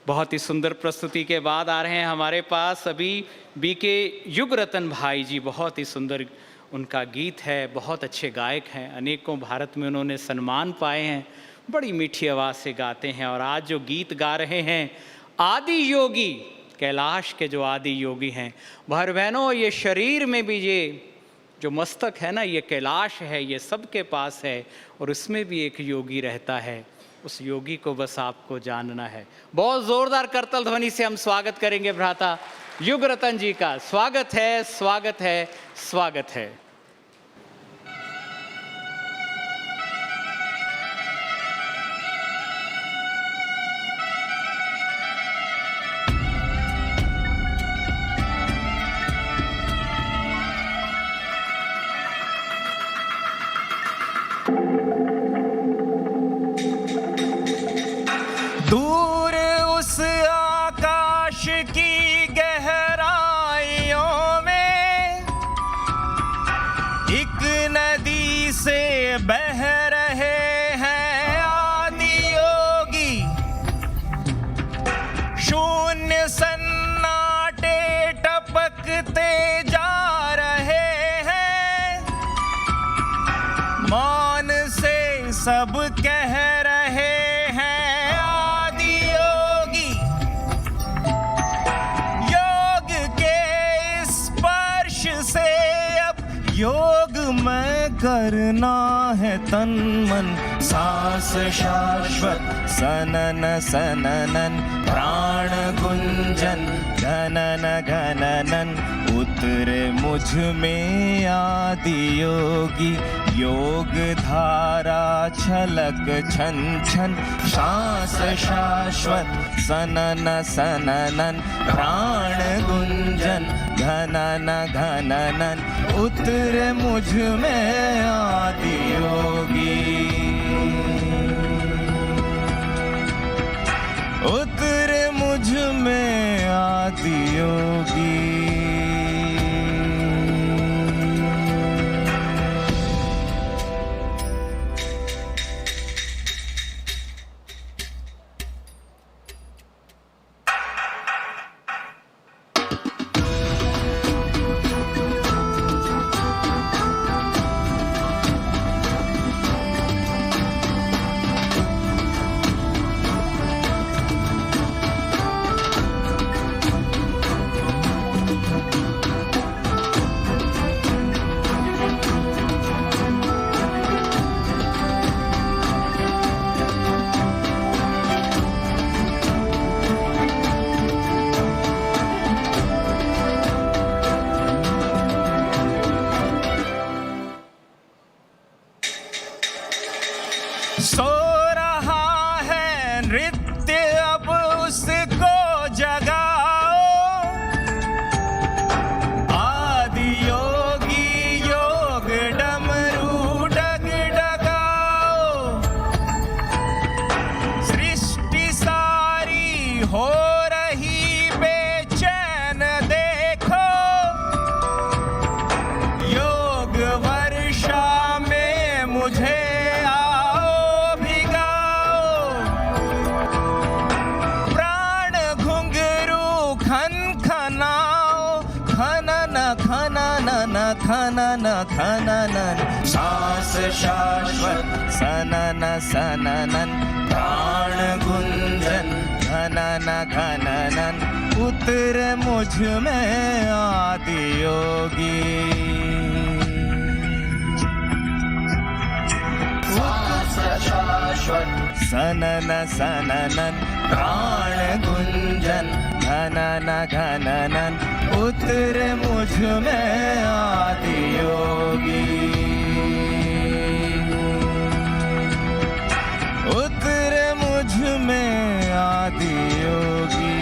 बहुत ही सुंदर प्रस्तुति के बाद आ रहे हैं हमारे पास अभी बीके युगरतन भाई जी। बहुत ही सुंदर उनका गीत है, बहुत अच्छे गायक हैं, अनेकों भारत में उन्होंने सम्मान पाए हैं, बड़ी मीठी आवाज़ से गाते हैं। और आज जो गीत गा रहे हैं आदि योगी, कैलाश के जो आदि योगी हैं। भाई बहनों, ये शरीर में भी ये जो मस्तक है ना, ये कैलाश है, ये सबके पास है, और उसमें भी एक योगी रहता है। उस योगी को बस आपको जानना है। बहुत जोरदार करतल ध्वनि से हम स्वागत करेंगे भ्राता युगरतन जी का। स्वागत है, स्वागत है, स्वागत है। दूर उस आकाश की गहराइयों में एक नदी से बह रहे हैं आदि योगी। शून्य सन्नाटे टपकते जा रहे हैं, मौन से सब कह रहे हैं योग में करना है तन मन। सांस शाश्वत सनन सननन, प्राण गुंजन घनन घननन। उतरे मुझ में आदि योगी, योग धारा छलक छन छन। सांस शाश्वत सनन सननन, प्राण गुंजन घनन घननन। उतरे मुझ में आदि योगी, उतरे मुझ में आदि योगी। खनन खननन सांस शाश्वत सनन सननन प्राण गुंजन खनन खननन उतर मुझ में आदि योगी सनन सननन प्राण गुंजन घनन घननन उतर मुझ में आदि योगी उतर मुझ में आदि योगी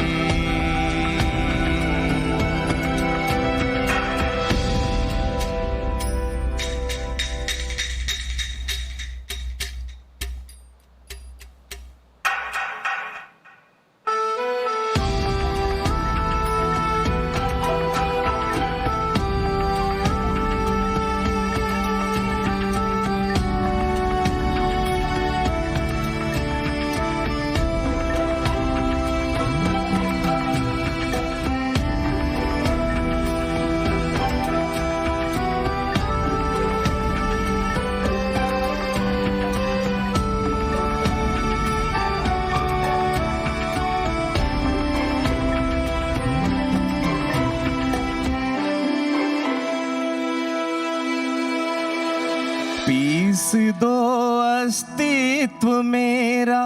पीस दो अस्तित्व मेरा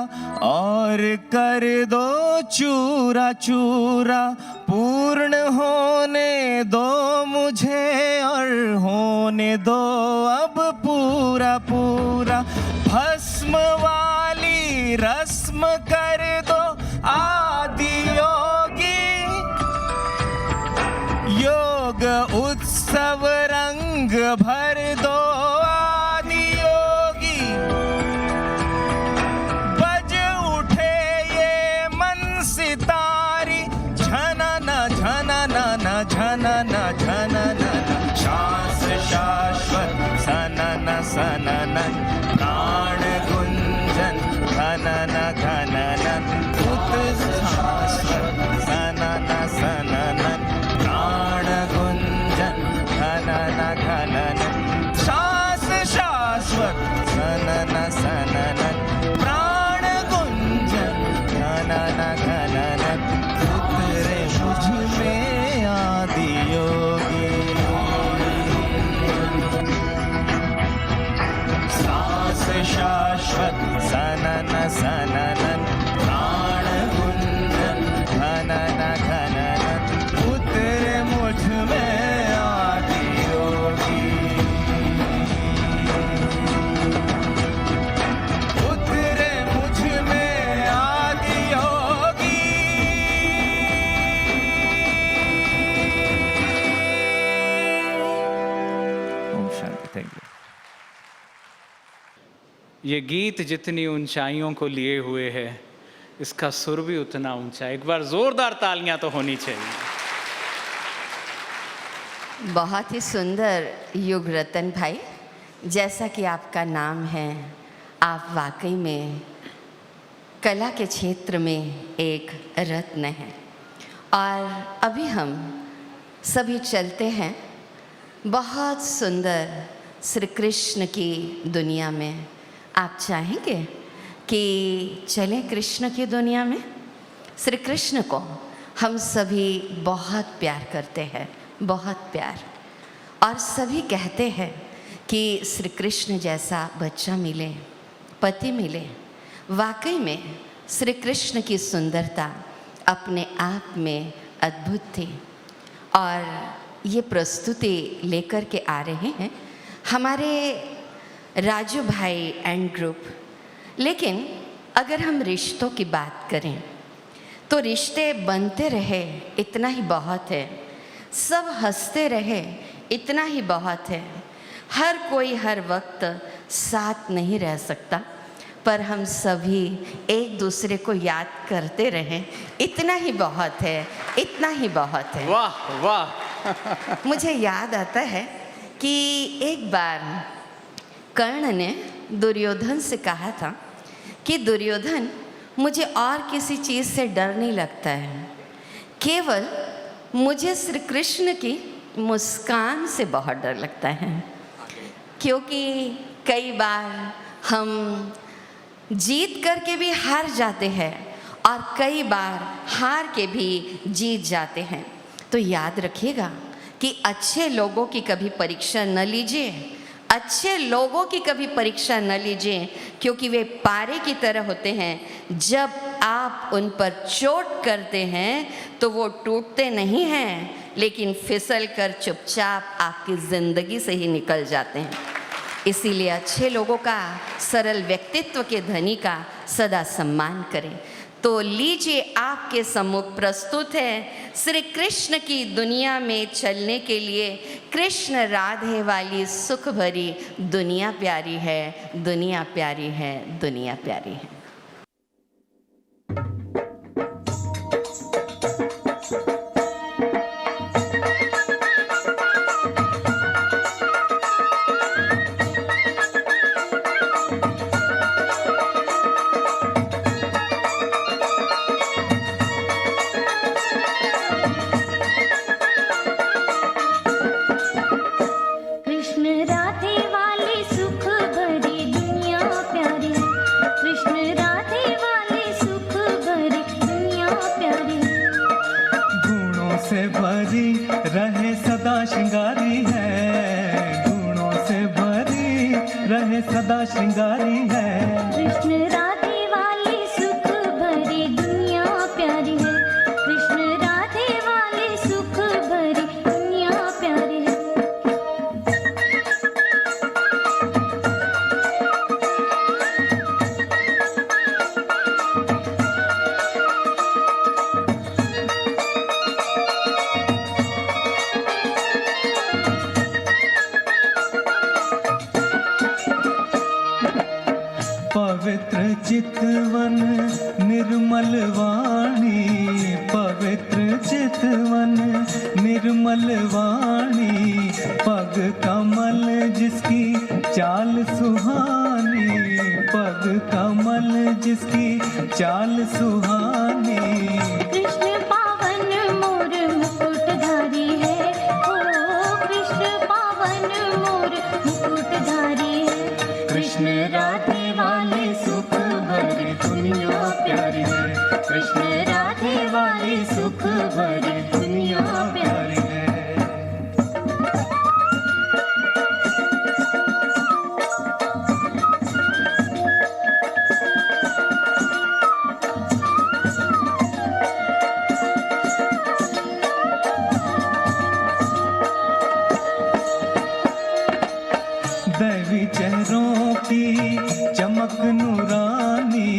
और कर दो चूरा चूरा पूर्ण होने दो मुझे और होने दो अब पूरा पूरा भस्म वाली रस्म कर दो आदि योगी योग उत्सव रंग भर दो झनन झनन श्वास शाश्वत सनन सननन प्राण गुंजन घनन घननन उत शाश्वत सनन सननन प्राण गुंजन घनन घननन श्वास शाश्वत सनन सननन प्राण गुंजन घनन घननन उतरे मुझ में आदि योगी सांस शाश्वत सनन सननन प्राण गुंजन घनन घननन उतरे मुझ में आदि योगी उतरे मुझ में आदि योगी थैंक यू। ये गीत जितनी ऊंचाइयों को लिए हुए है इसका सुर भी उतना ऊंचा है। एक बार जोरदार तालियां तो होनी चाहिए। बहुत ही सुंदर युग रतन भाई, जैसा कि आपका नाम है, आप वाकई में कला के क्षेत्र में एक रत्न हैं। और अभी हम सभी चलते हैं बहुत सुंदर श्री कृष्ण की दुनिया में। आप चाहेंगे कि चलें कृष्ण की दुनिया में? श्री कृष्ण को हम सभी बहुत प्यार करते हैं, बहुत प्यार। और सभी कहते हैं कि श्री कृष्ण जैसा बच्चा मिले, पति मिले। वाकई में श्री कृष्ण की सुंदरता अपने आप में अद्भुत थी। और ये प्रस्तुति लेकर के आ रहे हैं हमारे राजू भाई एंड ग्रुप। लेकिन अगर हम रिश्तों की बात करें तो रिश्ते बनते रहे इतना ही बहुत है, सब हंसते रहे इतना ही बहुत है। हर कोई हर वक्त साथ नहीं रह सकता, पर हम सभी एक दूसरे को याद करते रहें इतना ही बहुत है, इतना ही बहुत है। वाह वाह। मुझे याद आता है कि एक बार कर्ण ने दुर्योधन से कहा था कि दुर्योधन, मुझे और किसी चीज़ से डर नहीं लगता है, केवल मुझे श्री कृष्ण की मुस्कान से बहुत डर लगता है, क्योंकि कई बार हम जीत करके भी हार जाते हैं और कई बार हार के भी जीत जाते हैं। तो याद रखिएगा कि अच्छे लोगों की कभी परीक्षा न लीजिए, अच्छे लोगों की कभी परीक्षा न लीजिए, क्योंकि वे पारे की तरह होते हैं। जब आप उन पर चोट करते हैं तो वो टूटते नहीं हैं, लेकिन फिसल कर चुपचाप आपकी ज़िंदगी से ही निकल जाते हैं। इसीलिए अच्छे लोगों का, सरल व्यक्तित्व के धनी का सदा सम्मान करें। तो लीजिए, आपके सम्मुख प्रस्तुत है श्री कृष्ण की दुनिया में चलने के लिए कृष्ण राधे वाली सुख भरी दुनिया प्यारी है, दुनिया प्यारी है, दुनिया प्यारी है। रहे सदा श्रृंगारी है, गुणों से भरी रहे सदा श्रृंगारी है। कृष्ण राधे वाली सुख भरी दुनिया प्यारी है, कृष्ण राधे वाली सुख भरी दुनिया प्यारी है। पवित्र चितवन निर्मल वाणी, पवित्र चितवन निर्मल वाणी, पग कमल जिसकी चाल सुहानी, पग कमल जिसकी चाल सुहानी। कृष्ण पावन मोर मुकुटधारी है, ओ कृष्ण पावन मोर मुकुटधारी है। कृष्ण राधे वाली सुख भरी दुनिया प्यारी है, कृष्ण राधे वाली सुख भरी दुनिया प्यारी है। दैवी चेहरों की चमक नूरानी,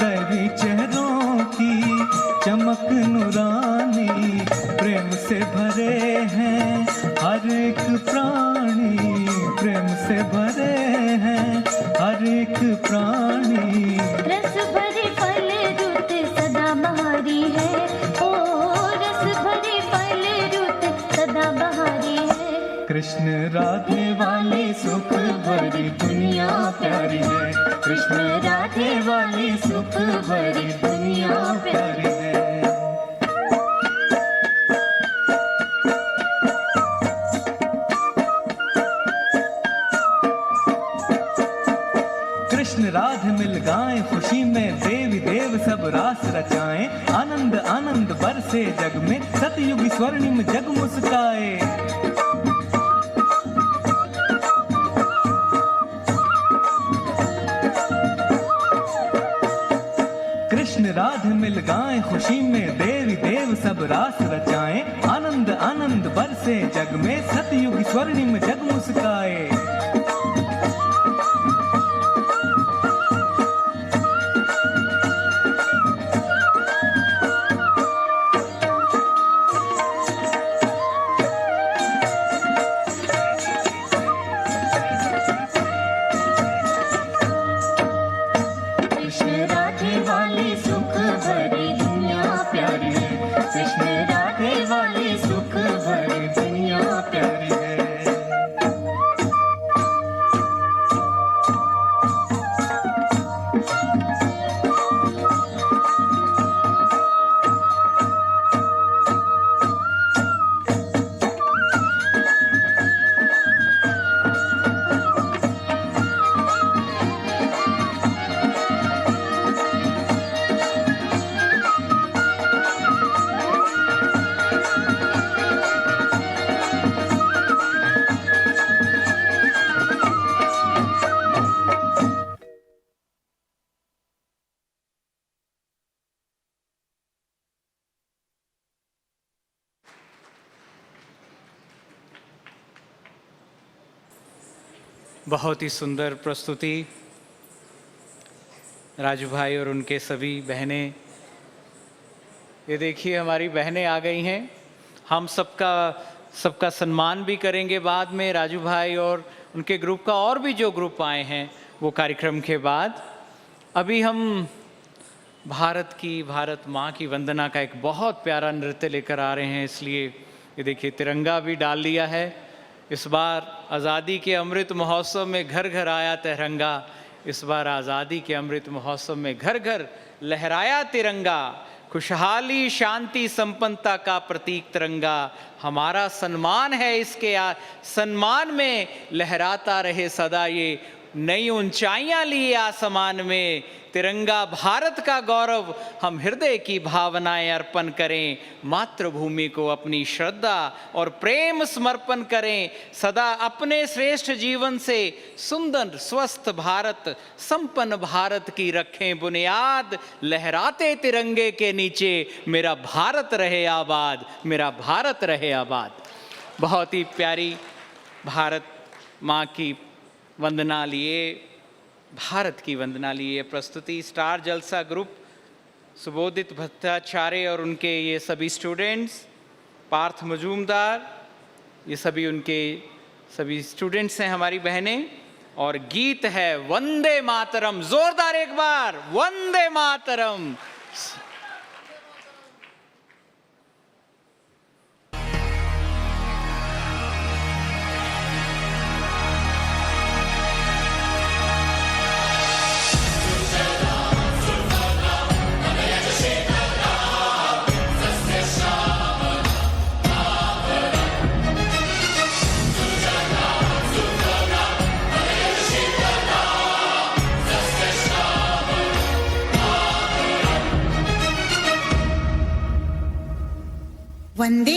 दैवी चेहरों की चमक नूरानी, प्रेम से भरे हैं हर एक प्राणी, प्रेम से भरे हैं हर एक प्राणी। रस भरे फल रुत सदा बहारी है, ओ रस भरे फल रुत सदा बहारी है। कृष्ण राधे वाली सुख भरी दुनिया प्यारी है, कृष्ण राधे वाली सुख भरी दुनिया प्यारी है। कृष्ण राधे मिल गाएं खुशी में, देवी देव सब रास रचाएं, आनंद आनंद बरसे जग में, सतयुगी स्वर्णिम जग मुस्काए। कृष्ण राधे मिल गाएं खुशी में, देवी देव सब रास रचाएं, आनंद आनंद बरसे जग में, सतयुग स्वर्णिम जग मुस्काए। कृष्ण राधे वाली सुख भरी दुनिया प्यारी है, कृष्ण राधे वाली सुख भरी दुनिया प्यारी है। बहुत ही सुंदर प्रस्तुति राजू भाई और उनके सभी बहनें। ये देखिए हमारी बहनें आ गई हैं। हम सबका सम्मान भी करेंगे बाद में, राजू भाई और उनके ग्रुप का, और भी जो ग्रुप आए हैं वो कार्यक्रम के बाद। अभी हम भारत माँ की वंदना का एक बहुत प्यारा नृत्य लेकर आ रहे हैं, इसलिए ये देखिए तिरंगा भी डाल लिया है। इस बार आज़ादी के अमृत महोत्सव में घर घर आया तिरंगा, इस बार आज़ादी के अमृत महोत्सव में घर घर लहराया तिरंगा। खुशहाली शांति संपन्नता का प्रतीक तिरंगा, हमारा सम्मान है इसके सम्मान में लहराता रहे सदा ये नई ऊंचाइयां लिए आसमान में। तिरंगा भारत का गौरव, हम हृदय की भावनाएं अर्पण करें, मातृभूमि को अपनी श्रद्धा और प्रेम समर्पण करें। सदा अपने श्रेष्ठ जीवन से सुंदर स्वस्थ भारत, संपन्न भारत की रखें बुनियाद। लहराते तिरंगे के नीचे मेरा भारत रहे आबाद, मेरा भारत रहे आबाद। बहुत ही प्यारी भारत माँ की वंदना लिए, भारत की वंदना लिए प्रस्तुति स्टार जलसा ग्रुप, सुबोधित भट्टाचार्य और उनके ये सभी स्टूडेंट्स, पार्थ मजूमदार, ये सभी उनके सभी स्टूडेंट्स हैं हमारी बहनें। और गीत है वंदे मातरम। जोरदार एक बार वंदे मातरम। वंदे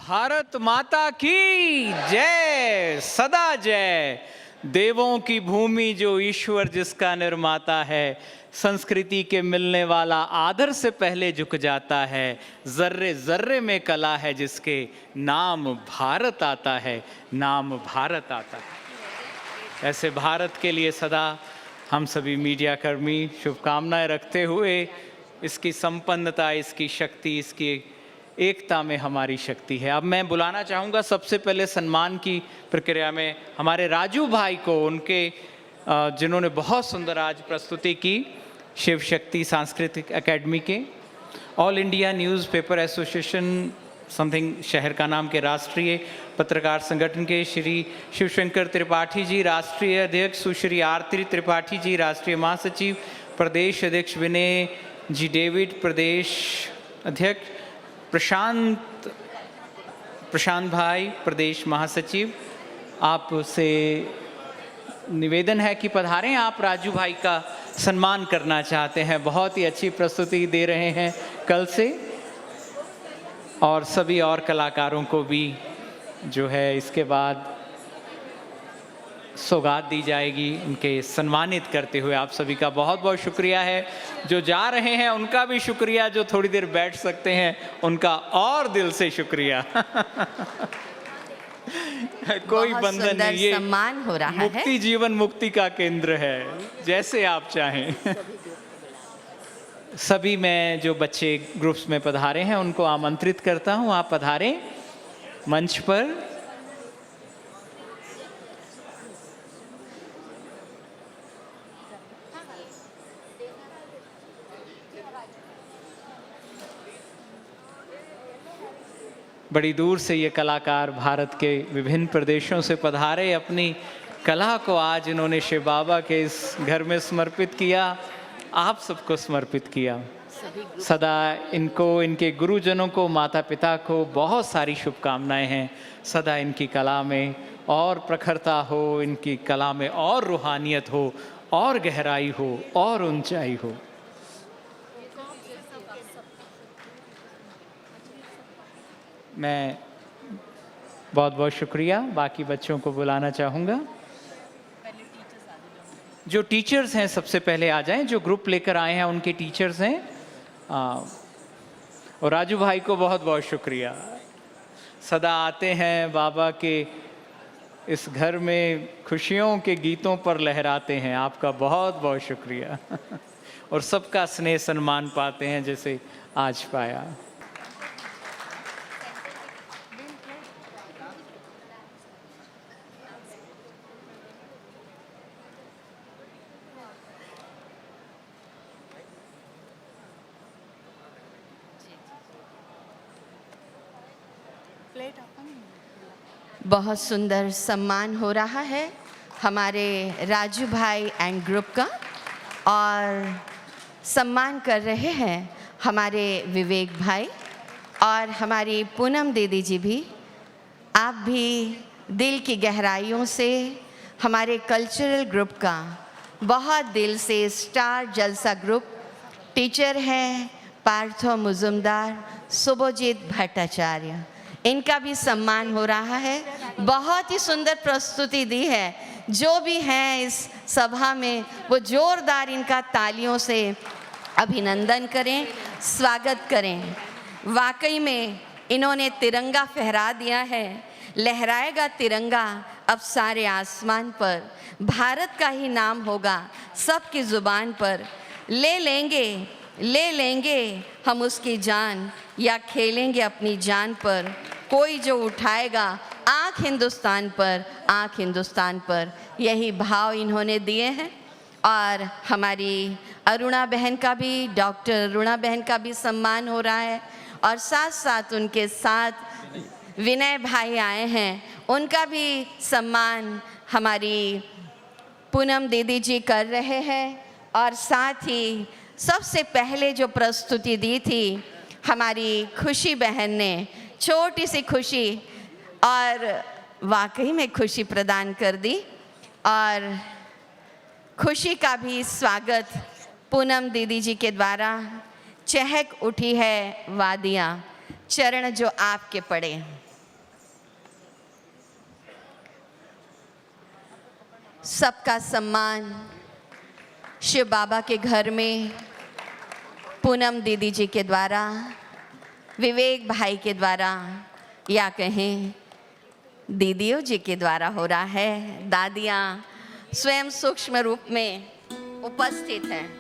भारत माता की जय, सदा जय। देवों की भूमि जो ईश्वर जिसका निर्माता है, संस्कृति के मिलने वाला आदर से पहले झुक जाता है। जर्रे जर्रे में कला है जिसके नाम भारत आता है, नाम भारत आता है। ऐसे भारत के लिए सदा हम सभी मीडिया कर्मी शुभकामनाएं रखते हुए, इसकी संपन्नता, इसकी शक्ति, इसकी एकता में हमारी शक्ति है। अब मैं बुलाना चाहूँगा सबसे पहले सम्मान की प्रक्रिया में हमारे राजू भाई को, उनके जिन्होंने बहुत सुंदर आज प्रस्तुति की, शिव शक्ति सांस्कृतिक एकेडमी के, all India newspaper association something शहर का नाम के राष्ट्रीय पत्रकार संगठन के श्री शिवशंकर त्रिपाठी जी, राष्ट्रीय अध्यक्ष सुश्री आरती त्रिपाठी जी, राष्ट्रीय महासचिव, प्रदेश अध्यक्ष विनय जी डेविड, प्रदेश अध्यक्ष प्रशांत भाई, प्रदेश महासचिव। आपसे निवेदन है कि पधारें। आप राजू भाई का सम्मान करना चाहते हैं, बहुत ही अच्छी प्रस्तुति दे रहे हैं कल से, और सभी और कलाकारों को भी जो है इसके बाद सौगात दी जाएगी, उनके सम्मानित करते हुए। आप सभी का बहुत बहुत शुक्रिया है। जो जा रहे हैं उनका भी शुक्रिया, जो थोड़ी देर बैठ सकते हैं उनका और दिल से शुक्रिया। कोई बंधन नहीं, ये सम्मान हो रहा है। मुक्ति जीवन मुक्ति का केंद्र है, जैसे आप चाहें। सभी मैं जो बच्चे ग्रुप्स में पधारे हैं उनको आमंत्रित करता हूं, आप पधारें मंच पर। बड़ी दूर से ये कलाकार भारत के विभिन्न प्रदेशों से पधारे, अपनी कला को आज इन्होंने शिव बाबा के इस घर में समर्पित किया, आप सबको समर्पित किया। सदा इनको, इनके गुरुजनों को, माता पिता को बहुत सारी शुभकामनाएं हैं। सदा इनकी कला में और प्रखरता हो, इनकी कला में और रूहानियत हो, और गहराई हो, और ऊंचाई हो। मैं बहुत बहुत शुक्रिया। बाकी बच्चों को बुलाना चाहूँगा। जो टीचर्स हैं सबसे पहले आ जाएं, जो ग्रुप लेकर आए हैं उनके टीचर्स हैं। और राजू भाई को बहुत बहुत शुक्रिया, सदा आते हैं बाबा के इस घर में, खुशियों के गीतों पर लहराते हैं। आपका बहुत बहुत शुक्रिया। और सबका स्नेह सम्मान पाते हैं जैसे आज पाया। बहुत सुंदर सम्मान हो रहा है हमारे राजू भाई एंड ग्रुप का, और सम्मान कर रहे हैं हमारे विवेक भाई और हमारी पूनम दीदी जी भी। आप भी दिल की गहराइयों से हमारे कल्चरल ग्रुप का बहुत दिल से, स्टार जलसा ग्रुप, टीचर हैं पार्थो मुजुमदार, शुभजीत भट्टाचार्य, इनका भी सम्मान हो रहा है। बहुत ही सुंदर प्रस्तुति दी है। जो भी हैं इस सभा में वो जोरदार इनका तालियों से अभिनंदन करें, स्वागत करें। वाकई में इन्होंने तिरंगा फहरा दिया है। लहराएगा तिरंगा अब सारे आसमान पर, भारत का ही नाम होगा सबकी ज़ुबान पर। ले लेंगे हम उसकी जान, या खेलेंगे अपनी जान पर। कोई जो उठाएगा आँख हिंदुस्तान पर, आँख हिंदुस्तान पर। यही भाव इन्होंने दिए हैं। और हमारी अरुणा बहन का भी, डॉक्टर अरुणा बहन का भी सम्मान हो रहा है। और साथ साथ उनके साथ विनय भाई आए हैं, उनका भी सम्मान हमारी पूनम दीदी जी कर रहे हैं। और साथ ही सबसे पहले जो प्रस्तुति दी थी हमारी खुशी बहन ने, छोटी सी खुशी, और वाकई में खुशी प्रदान कर दी। और खुशी का भी स्वागत पूनम दीदी जी के द्वारा। चहक उठी है वादियाँ, चरण जो आपके पड़े। सबका सम्मान शिव बाबा के घर में पूनम दीदी जी के द्वारा, विवेक भाई के द्वारा, या कहें दीदियों जी के द्वारा हो रहा है। दादियाँ स्वयं सूक्ष्म रूप में उपस्थित हैं।